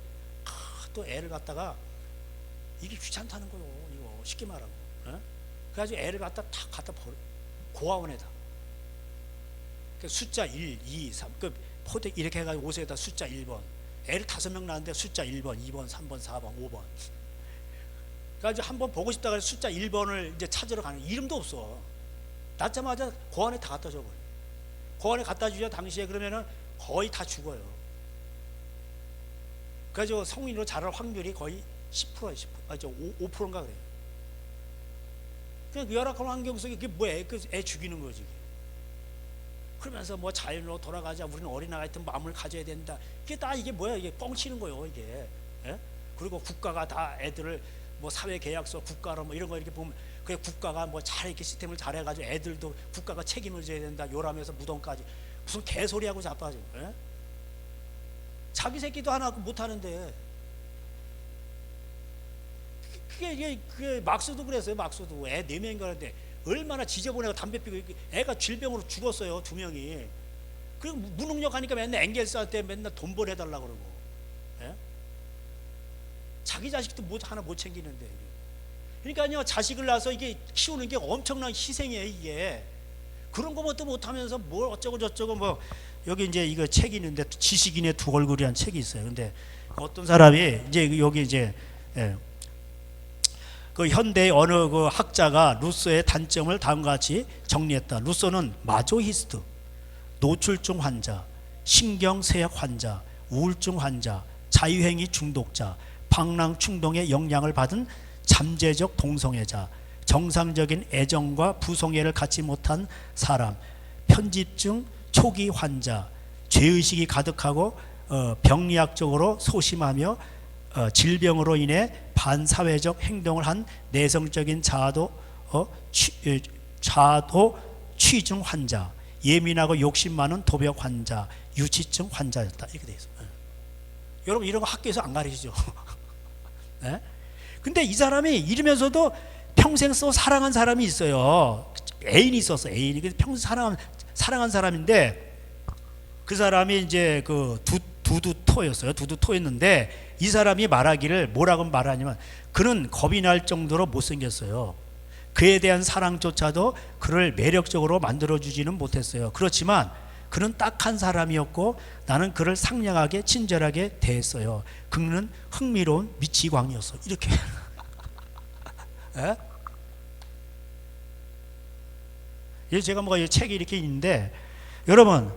또 애를 갖다가 이게 귀찮다는 거요. 이거 쉽게 말하고. 그래가지고 애를 갖다 버려. 고아원에다. 그 숫자 1, 2, 3. 그 포대 이렇게 해가지고 옷에다 숫자 1번. 애를 5명 낳는데 숫자 1번, 2번, 3번, 4번, 5번. 그래가지고 한번 보고 싶다가 숫자 1번을 이제 찾으러 가는 이름도 없어. 낳자마자 고아원에 다 갖다 줘버려. 고아원에 갖다 주자 당시에 그러면은 거의 다 죽어요. 그래가지고 성인으로 자랄 확률이 거의 10%예요. 5%인가 그래요. 그냥 열악한 환경 속에 그게 뭐야? 애 죽이는 거지. 그러면서 뭐 자연으로 돌아가자. 우리는 어린아이 같은 마음을 가져야 된다. 이게 다 이게 뭐야? 이게 뻥치는 거예요. 이게. 예? 그리고 국가가 다 애들을 뭐 사회계약서 국가로 뭐 이런 거 이렇게 보면 그 국가가 뭐 잘 이렇게 시스템을 잘 해가지고 애들도 국가가 책임을 져야 된다. 요람에서 무덤까지 무슨 개소리하고 자빠져. 예? 자기 새끼도 하나 못 하는데. 그게 막스도 그랬어요. 막스도 애 4명인가 하는데 얼마나 지저분해가 담배 피고 애가 질병으로 죽었어요. 2명이. 그리고 무능력하니까 맨날 앵겔스한테 맨날 돈 보내달라고 그러고. 예? 자기 자식도 하나 못 챙기는데. 그러니까요 자식을 낳아서 이게 키우는 게 엄청난 희생이에요. 이게 그런 것도 못하면서 뭘 어쩌고 저쩌고 뭐 여기 이제 이거 책이 있는데 지식인의 두 얼굴이라는 책이 있어요. 근데 어떤 사람이 이제 여기 이제 그 현대의 어느 그 학자가 루소의 단점을 다음과 같이 정리했다. 루소는 마조히스트, 노출증 환자, 신경쇠약 환자, 우울증 환자, 자유행위 중독자, 방랑 충동의 영향을 받은 잠재적 동성애자, 정상적인 애정과 부성애를 갖지 못한 사람, 편집증 초기 환자, 죄의식이 가득하고 병리학적으로 소심하며 질병으로 인해 반사회적 행동을 한 내성적인 자아도 취중 환자, 예민하고 욕심 많은 도벽 환자, 유치증 환자였다. 이렇게 돼 있어요. 여러분 이런 거 학교에서 안 가르치죠. 네? 근데 이 사람이 이러면서도 평생 사랑한 사람이 있어요. 애인이 있었어. 애인이 평생 사랑한 사람인데 그 사람이 이제 그 두두토였어요. 두두토였는데 이 사람이 말하기를 뭐라고 말하냐면 그는 겁이 날 정도로 못생겼어요. 그에 대한 사랑조차도 그를 매력적으로 만들어주지는 못했어요. 그렇지만 그는 딱한 사람이었고 나는 그를 상냥하게 친절하게 대했어요. 그는 흥미로운 미치광이었어. 이렇게. 예? 제가 뭐가 이 책이 이렇게 있는데 여러분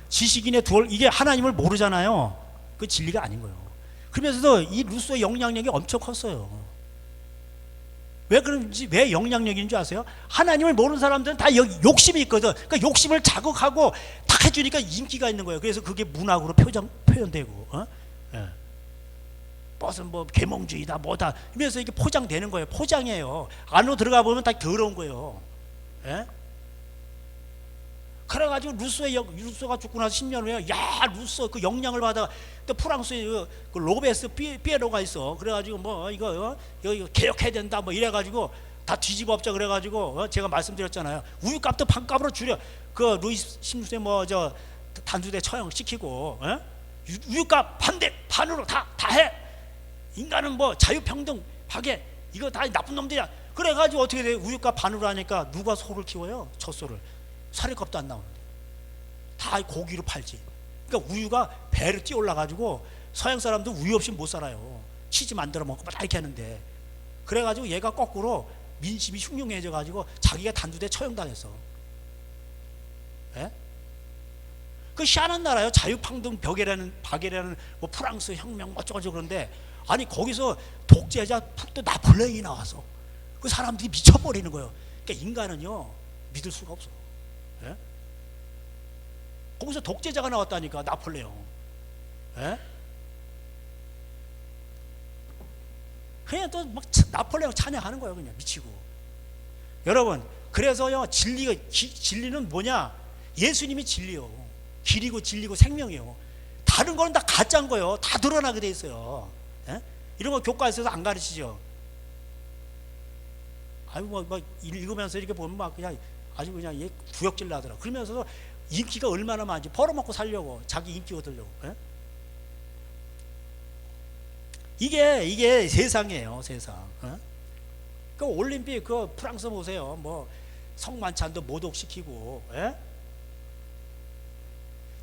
지식인의 이게 하나님을 모르잖아요. 그 진리가 아닌 거예요. 그러면서도 이 루소의 영향력이 엄청 컸어요. 왜 그런지, 왜 영향력인 줄 아세요? 하나님을 모르는 사람들은 다 욕심이 있거든. 그러니까 욕심을 자극하고 탁 해주니까 인기가 있는 거예요. 그래서 그게 문학으로 표현되고, 무슨 뭐 계몽주의다 뭐다 이러면서 이게 포장되는 거예요. 포장이에요. 안으로 들어가 보면 다 더러운 거예요. 예? 그래가지고 루소가 죽고 나서 10년 후에 야 루소 그 영향을 받아 또 프랑스에 그 로베스 피에로가 있어. 그래가지고 뭐 이거 개혁해야 된다 뭐 이래가지고 다 뒤집어 엎자 그래가지고 제가 말씀드렸잖아요. 우유값도 반값으로 줄여. 그 루이 16세 단두대 처형시키고 우유값 반으로 다 해. 인간은 뭐 자유평등 파괴 이거 다 나쁜 놈들이야. 그래가지고 어떻게 돼? 우유값 반으로 하니까 누가 소를 키워요? 젖소를. 사료값도 안 나오는데 다 고기로 팔지. 그러니까 우유가 배로 뛰어 올라가지고 서양 사람도 우유 없이 못 살아요. 치즈 만들어 먹고 막 이렇게 하는데, 그래가지고 얘가 거꾸로 민심이 흉흉해져 가지고 자기가 단두대 처형당했어. 예? 그 희한한 나라요. 자유평등 박애라는 뭐 프랑스 혁명 어쩌고저쩌고. 그런데 아니 거기서 독재자 또 나폴레옹이 나와서 그 사람들이 미쳐버리는 거예요. 그러니까 인간은요 믿을 수가 없어. 예? 거기서 독재자가 나왔다니까, 나폴레옹. 예? 그냥 또 막 나폴레옹 찬양하는 거예요. 그냥 미치고. 여러분, 그래서요 진리는 뭐냐? 예수님이 진리요, 길이고 진리고 생명이요. 다른 거는 다 가짜인 거예요. 다 드러나게 돼 있어요. 예? 이런 거 교과에서도 안 가르치죠. 아유 막 읽으면서 이렇게 보면 막 그냥 아주 그냥 얘 구역질 나더라. 그러면서도 인기가 얼마나 많은지 벌어먹고 살려고, 자기 인기 얻으려고. 예? 이게 세상이에요, 세상. 어? 그 올림픽 그 프랑스 보세요. 뭐 성만찬도 모독시키고, 예?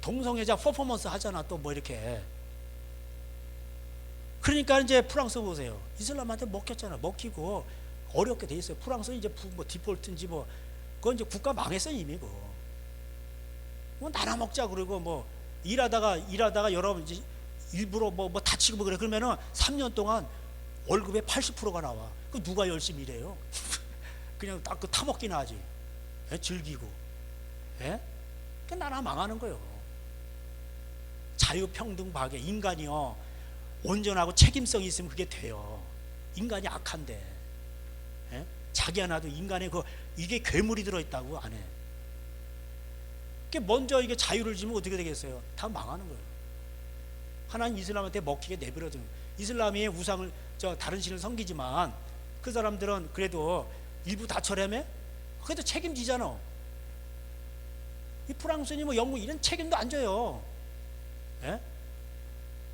동성애자 퍼포먼스 하잖아, 또 뭐 이렇게. 그러니까 이제 프랑스 보세요. 이슬람한테 먹혔잖아. 먹히고 어렵게 돼 있어요. 프랑스 이제 뭐 디폴트인지 뭐 그건 이제 국가 망했어 이미. 뭐 나눠 먹자 그러고 뭐 일하다가 여러분 이제 일부러 뭐 다치고 뭐 그래. 그러면은 3년 동안 월급의 80%가 나와. 그 누가 열심히 일해요? 그냥 딱 그 타먹기나 하지. 예? 즐기고. 예? 그 나라 망하는 거예요. 자유평등 박애. 인간이요 온전하고 책임성이 있으면 그게 돼요. 인간이 악한데. 예? 자기 하나도 인간의 이게 괴물이 들어있다고 안에. 먼저 이게 자유를 주면 어떻게 되겠어요? 다 망하는 거예요. 하나님 이슬람한테 먹히게 내버려두는 거예요. 이슬람이 우상을 다른 신을 섬기지만 그 사람들은 그래도 일부 다 철회해? 그래도 책임지잖아. 이 프랑스니 뭐 영국 이런 책임도 안 져요. 예?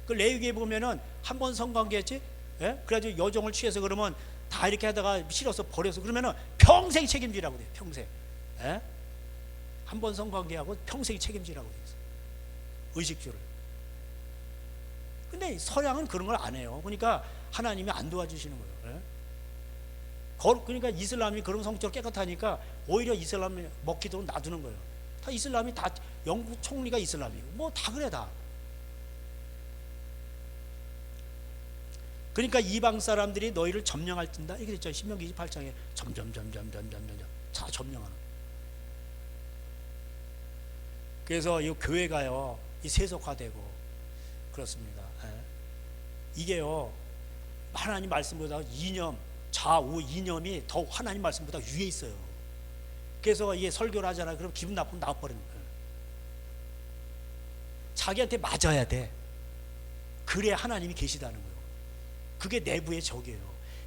그 레위기에 보면은 한 번 성관계했지? 예? 그래가지고 여종을 취해서 그러면 다 이렇게 하다가 싫어서 버려서 그러면은 평생 책임지라고 돼요. 평생. 예? 한 번 성관계하고 평생 책임지라고 돼 있어요. 의식주를. 근데 서양은 그런 걸 안 해요. 그러니까 하나님이 안 도와주시는 거예요. 예? 그러니까 이슬람이 그런 성격으로 깨끗하니까 오히려 이슬람이 먹히도록 놔두는 거예요. 다 이슬람이 다 영국 총리가 이슬람이고 뭐 다 그래 다. 그러니까 이방 사람들이 너희를 점령할 뜬다 이렇게 됐죠. 신명기 28장에 점점 다 점령하는. 그래서 이 교회가요 이 세속화되고 그렇습니다. 예. 이게요 하나님 말씀보다 이념 좌우 이념이 더 하나님 말씀보다 위에 있어요. 그래서 이게 설교를 하잖아요. 그럼 기분 나쁘면 나와버리는 거예요. 자기한테 맞아야 돼. 그래야 하나님이 계시다는 거예요. 그게 내부의 적이에요.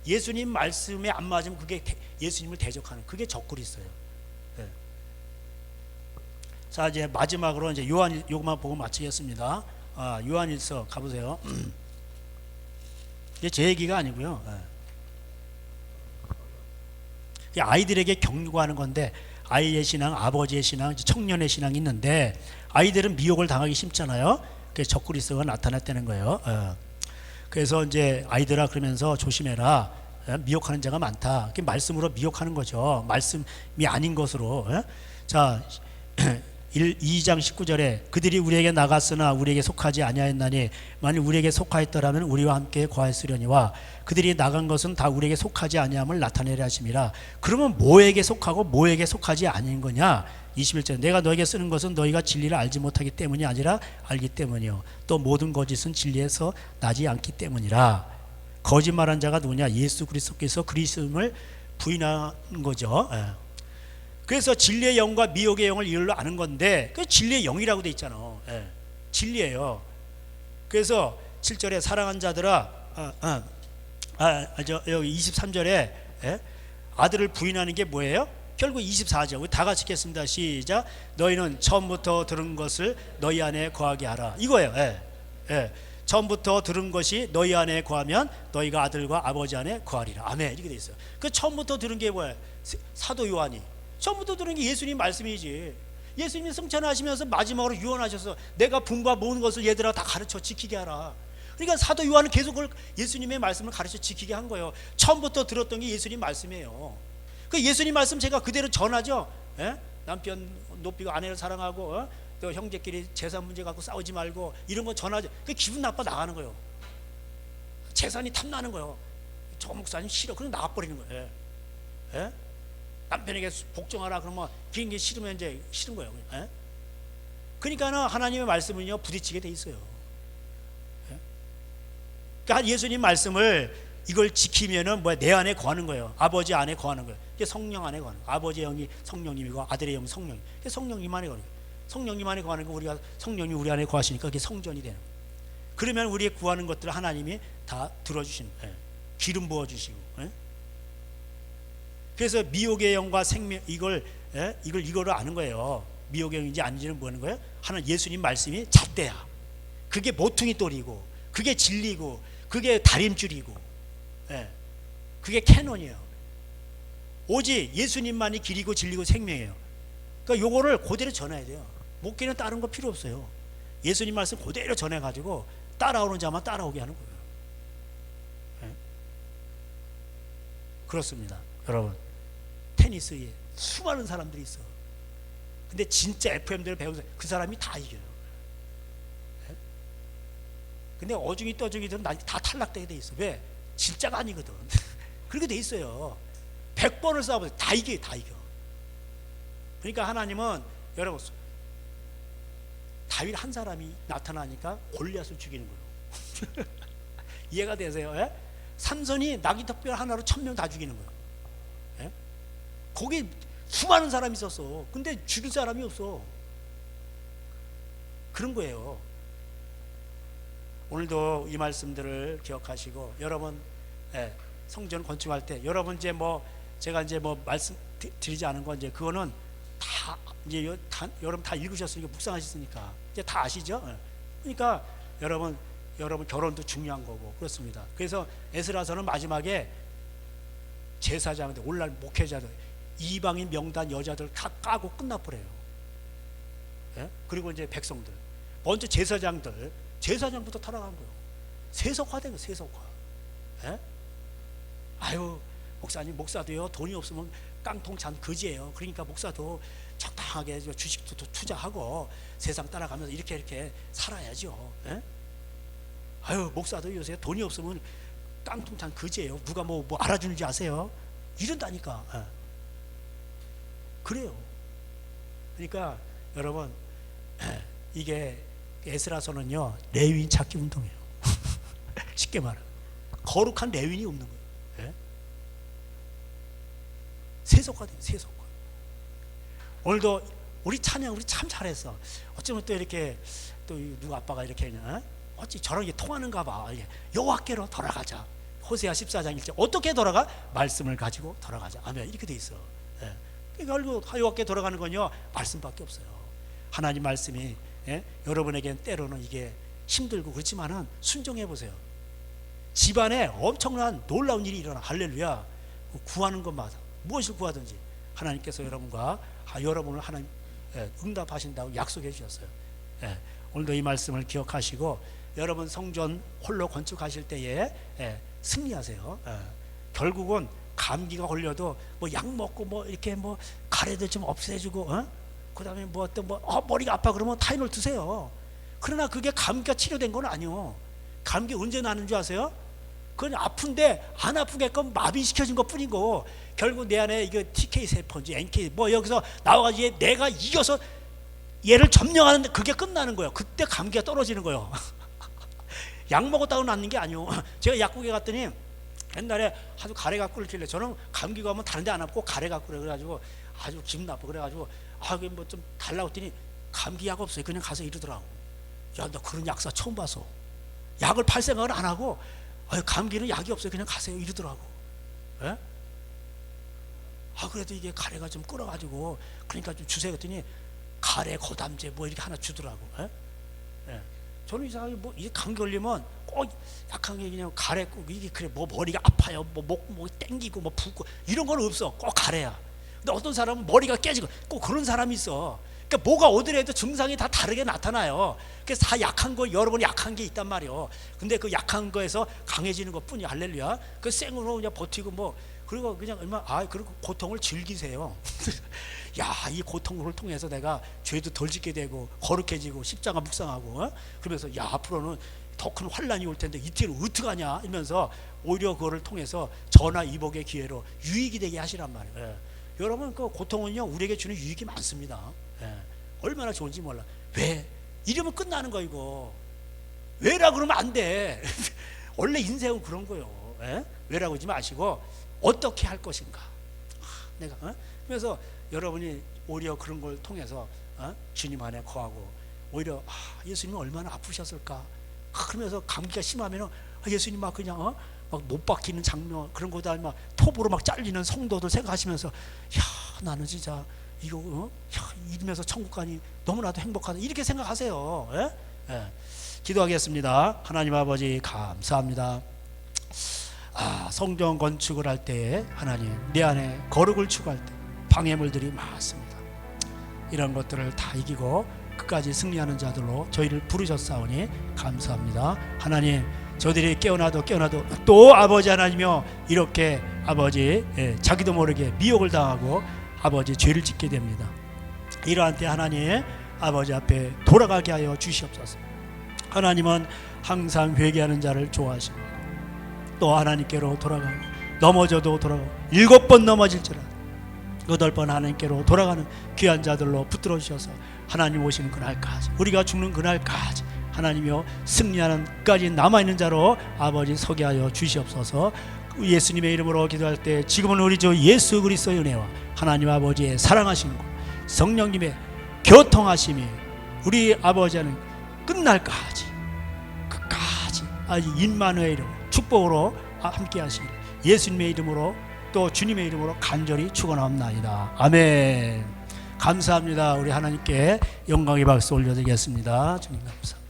예수님 말씀에 안 맞으면 그게 예수님을 대적하는, 그게 적글이 있어요. 네. 자 이제 마지막으로 이제 요것만 보고 마치겠습니다. 요한일서 가보세요. 이게 제 얘기가 아니고요. 네. 아이들에게 격려하는 건데, 아이의 신앙, 아버지의 신앙, 청년의 신앙이 있는데 아이들은 미혹을 당하기 쉽잖아요. 그래서 적그리스도가 나타났다는 거예요. 그래서 이제 아이들아 그러면서 조심해라. 미혹하는 자가 많다. 그게 말씀으로 미혹하는 거죠. 말씀이 아닌 것으로. 자 2장 19절에 그들이 우리에게 나갔으나 우리에게 속하지 아니하였나니 만일 우리에게 속하였더라면 우리와 함께 거하였으려니와 그들이 나간 것은 다 우리에게 속하지 아니함을 나타내려 하심이라. 그러면 뭐에게 속하고 뭐에게 속하지 아닌 거냐? 21절 내가 너에게 쓰는 것은 너희가 진리를 알지 못하기 때문이 아니라 알기 때문이요 또 모든 거짓은 진리에서 나지 않기 때문이라. 거짓말한 자가 누구냐? 예수 그리스도께서 그리스도임을 부인하는 거죠. 그래서 진리의 영과 미혹의 영을 이걸로 아는 건데 그 진리의 영이라고 돼 있잖아. 진리예요. 그래서 7절에 사랑한 자들아 여기 23절에 아들을 부인하는 게 뭐예요? 결국 24절 우리 다 같이 읽겠습니다. 시작. 너희는 처음부터 들은 것을 너희 안에 거하게 하라. 이거예요. 처음부터 들은 것이 너희 안에 거하면 너희가 아들과 아버지 안에 거하리라. 아멘. 이렇게 돼 있어요. 그 처음부터 들은 게 뭐예요? 사도 요한이 처음부터 들은 게 예수님 말씀이지. 예수님이 승천하시면서 마지막으로 유언하셔서 내가 분과 모든 것을 얘들아 다 가르쳐 지키게 하라. 그러니까 사도 요한은 계속 그걸 예수님의 말씀을 가르쳐 지키게 한 거예요. 처음부터 들었던 게 예수님 말씀이에요. 그 예수님 말씀 제가 그대로 전하죠. 남편 높이고 아내를 사랑하고 또 형제끼리 재산 문제 갖고 싸우지 말고 이런 거 전하죠. 그 기분 나빠 나가는 거예요. 재산이 탐나는 거예요. 저 목사님 싫어. 그냥 나가버리는 거예요. 남편에게 복종하라 그러면 그런 게 싫으면 이제 싫은 거예요. 그러니까는 하나님의 말씀은요 부딪히게 돼 있어요. 그러니까 예수님 말씀을 이걸 지키면은 뭐야? 내 안에 거하는 거예요. 아버지 안에 거하는 거예요. 이게 성령 안에 거하는 거예요. 아버지의 영이 성령님이고 아들의 영이 성령님. 이게 성령님 안에 거하는 거예요. 성령님 안에 거하는 거 우리가 성령님 우리 안에 거하시니까 그게 성전이 되는 거예요. 그러면 우리의 구하는 것들을 하나님이 다 들어주시는 거예요. 기름 부어주시고. 그래서 미혹의 영과 생명 이거를 아는 거예요. 미혹의 영인지 아닌지는 뭐는 거예요? 하나님 예수님 말씀이 잣대야. 그게 모퉁이 돌이고, 그게 진리고, 그게 다림줄이고, 그게 캐논이에요. 오직 예수님만이 길이고 진리고 생명이에요. 그러니까 요거를 그대로 전해야 돼요. 목회는 다른 거 필요 없어요. 예수님 말씀 그대로 전해가지고 따라오는 자만 따라오게 하는 거예요. 그렇습니다. 여러분, 테니스에 수많은 사람들이 있어. 근데 진짜 FM대를 배운 그 사람이 다 이겨요. 근데 어중이 떠중이들은 다 탈락되게 돼 있어. 왜? 진짜가 아니거든. 그렇게 돼 있어요. 100번을 싸워보세요. 다 이겨요. 다 이겨. 그러니까 하나님은 여러분 다윗 한 사람이 나타나니까 골리앗을 죽이는 거예요. 이해가 되세요? 삼손이 나귀특별 하나로 1000명 다 죽이는 거예요. 거기 수많은 사람이 있었어. 근데 죽일 사람이 없어. 그런 거예요. 오늘도 이 말씀들을 기억하시고 여러분 성전 건축할 때 여러분 이제 뭐 제가 이제 뭐 말씀 드리지 않은 건 이제 그거는 다 이제 여러분 다 읽으셨으니까 묵상하셨으니까 이제 다 아시죠? 그러니까 여러분 결혼도 중요한 거고 그렇습니다. 그래서 에스라서는 마지막에 제사장들 오늘날 목회자들 이방인 명단 여자들 다 까고 끝나버려요. 그리고 이제 백성들 먼저 제사장부터 타락한 거예요. 세속화된 거예요. 세속화. 아유 목사도요 돈이 없으면 깡통 찬 거지예요. 그러니까 목사도 적당하게 주식도 투자하고 세상 따라가면서 이렇게 살아야죠. 아유 목사도 요새 돈이 없으면 깡통 찬 거지예요. 누가 뭐 알아주는지 아세요? 이런다니까. 그래요. 그러니까 여러분 이게 에스라서는요 레위인 찾기 운동이에요. 쉽게 말하면 거룩한 레위인이 없는 거예요. 세속화돼요. 세속화. 오늘도 우리 찬양 우리 참 잘했어. 어쩌면 또 이렇게 또 누구 아빠가 이렇게 어찌 저런 게 통하는가 봐. 여호와께로 돌아가자. 호세아 14장 1절 어떻게 돌아가? 말씀을 가지고 돌아가자. 아멘. 이렇게 돼 있어. 그러니까 여호와께 돌아가는 건요 말씀밖에 없어요. 하나님 말씀이 여러분에겐 때로는 이게 힘들고 그렇지만은 순종해 보세요. 집안에 엄청난 놀라운 일이 일어나. 할렐루야. 구하는 것마다 무엇을 구하든지 하나님께서 여러분을 하나님 응답하신다고 약속해 주셨어요. 오늘도 이 말씀을 기억하시고 여러분 성전 홀로 건축하실 때에 승리하세요. 결국은 감기가 걸려도 뭐 약 먹고 뭐 이렇게 뭐 가래도 좀 없애주고 그다음에 뭐 어떤 머리가 아파 그러면 타이놀 드세요. 그러나 그게 감기가 치료된 건 아니요. 감기 언제 나는 줄 아세요? 그건 아픈데 안 아프게끔 마비시켜준 것 뿐이고 결국 내 안에 이거 TK 세포인지 NK 뭐 여기서 나와가지고 내가 이겨서 얘를 점령하는데 그게 끝나는 거예요. 그때 감기가 떨어지는 거예요. 약 먹었다고 낫는 게 아니요. 제가 약국에 갔더니 옛날에 아주 가래 갖고 그러길래 저는 감기가 오면 다른 데 안 아프고 가래 갖고 그래가지고 아주 기분 나빠 그래가지고 뭐 좀 달라고 했더니 감기 약 없어요. 그냥 가서 이러더라고. 야, 너 그런 약사 처음 봐서 약을 팔 생각을 안 하고 감기는 약이 없어요. 그냥 가세요 이러더라고. 그래도 이게 가래가 좀 끓어가지고 그러니까 좀 주세요 했더니 가래 고담제 뭐 이렇게 하나 주더라고. 예? 예. 저는 이상하게 뭐 이게 감 걸리면 꼭 약한 게 그냥 가래 꼭 이게 그래 뭐 머리가 아파요 뭐 목 땡기고 뭐 붓고 이런 건 없어. 꼭 가래야. 근데 어떤 사람은 머리가 깨지고 꼭 그런 사람이 있어. 그러니까 뭐가 오더라도 증상이 다 다르게 나타나요. 그래서 다 약한 거 여러 번 약한 게 있단 말이에요. 근데 그 약한 거에서 강해지는 것뿐이 할렐루야. 그 생으로 그냥 버티고 뭐 그리고 그냥 얼마 그리고 고통을 즐기세요. 야, 이 고통을 통해서 내가 죄도 덜 짓게 되고 거룩해지고 십자가 묵상하고 그러면서 야 앞으로는 더 큰 환란이 올 텐데 이때는 어떡하냐 이러면서 오히려 그거를 통해서 전화 이복의 기회로 유익이 되게 하시란 말이에요. 예. 여러분 그 고통은요 우리에게 주는 유익이 많습니다. 예. 얼마나 좋은지 몰라. 왜? 이러면 끝나는 거 이거. 왜라 그러면 안 돼. 원래 인생은 그런 거예요. 예? 왜라고 하지 마시고 어떻게 할 것인가. 내가 그래서 여러분이 오히려 그런 걸 통해서 주님 안에 거하고 오히려 예수님은 얼마나 아프셨을까. 그러면서 감기가 심하면은 예수님 막 그냥 막 못 박히는 장면 그런 거다 막 톱으로 막 잘리는 성도들 생각하시면서 야 나는 진짜 이거 이러면서 천국 가니 너무나도 행복하다 이렇게 생각하세요. 예? 예. 기도하겠습니다. 하나님 아버지 감사합니다. 성전 건축을 할 때 하나님 내 안에 거룩을 추구할 때 방해물들이 많습니다. 이런 것들을 다 이기고 끝까지 승리하는 자들로 저희를 부르셨사오니 감사합니다. 하나님 저들이 깨어나도 또 아버지 하나님이여 이렇게 아버지 자기도 모르게 미혹을 당하고 아버지 죄를 짓게 됩니다. 이러한 때 하나님 아버지 앞에 돌아가게 하여 주시옵소서. 하나님은 항상 회개하는 자를 좋아하십니다. 또 하나님께로 돌아가고 넘어져도 돌아가고 7번 넘어질지라도 8번 하나님께로 돌아가는 귀한 자들로 붙들어 주셔서 하나님 오시는 그날까지 우리가 죽는 그날까지 하나님이여 승리하는 끝까지 남아있는 자로 아버지 서게 하여 주시옵소서. 예수님의 이름으로 기도할 때 지금은 우리 주 예수 그리스도의 은혜와 하나님 아버지의 사랑하심과 성령님의 교통하심이 우리 아버지 하는 끝날까지 끝까지 아주 임마누엘 이름 축복으로 함께 하시기를 예수님의 이름으로 또 주님의 이름으로 간절히 축원합니다. 아멘. 감사합니다. 우리 하나님께 영광의 박수 올려드리겠습니다. 주님 감사합니다.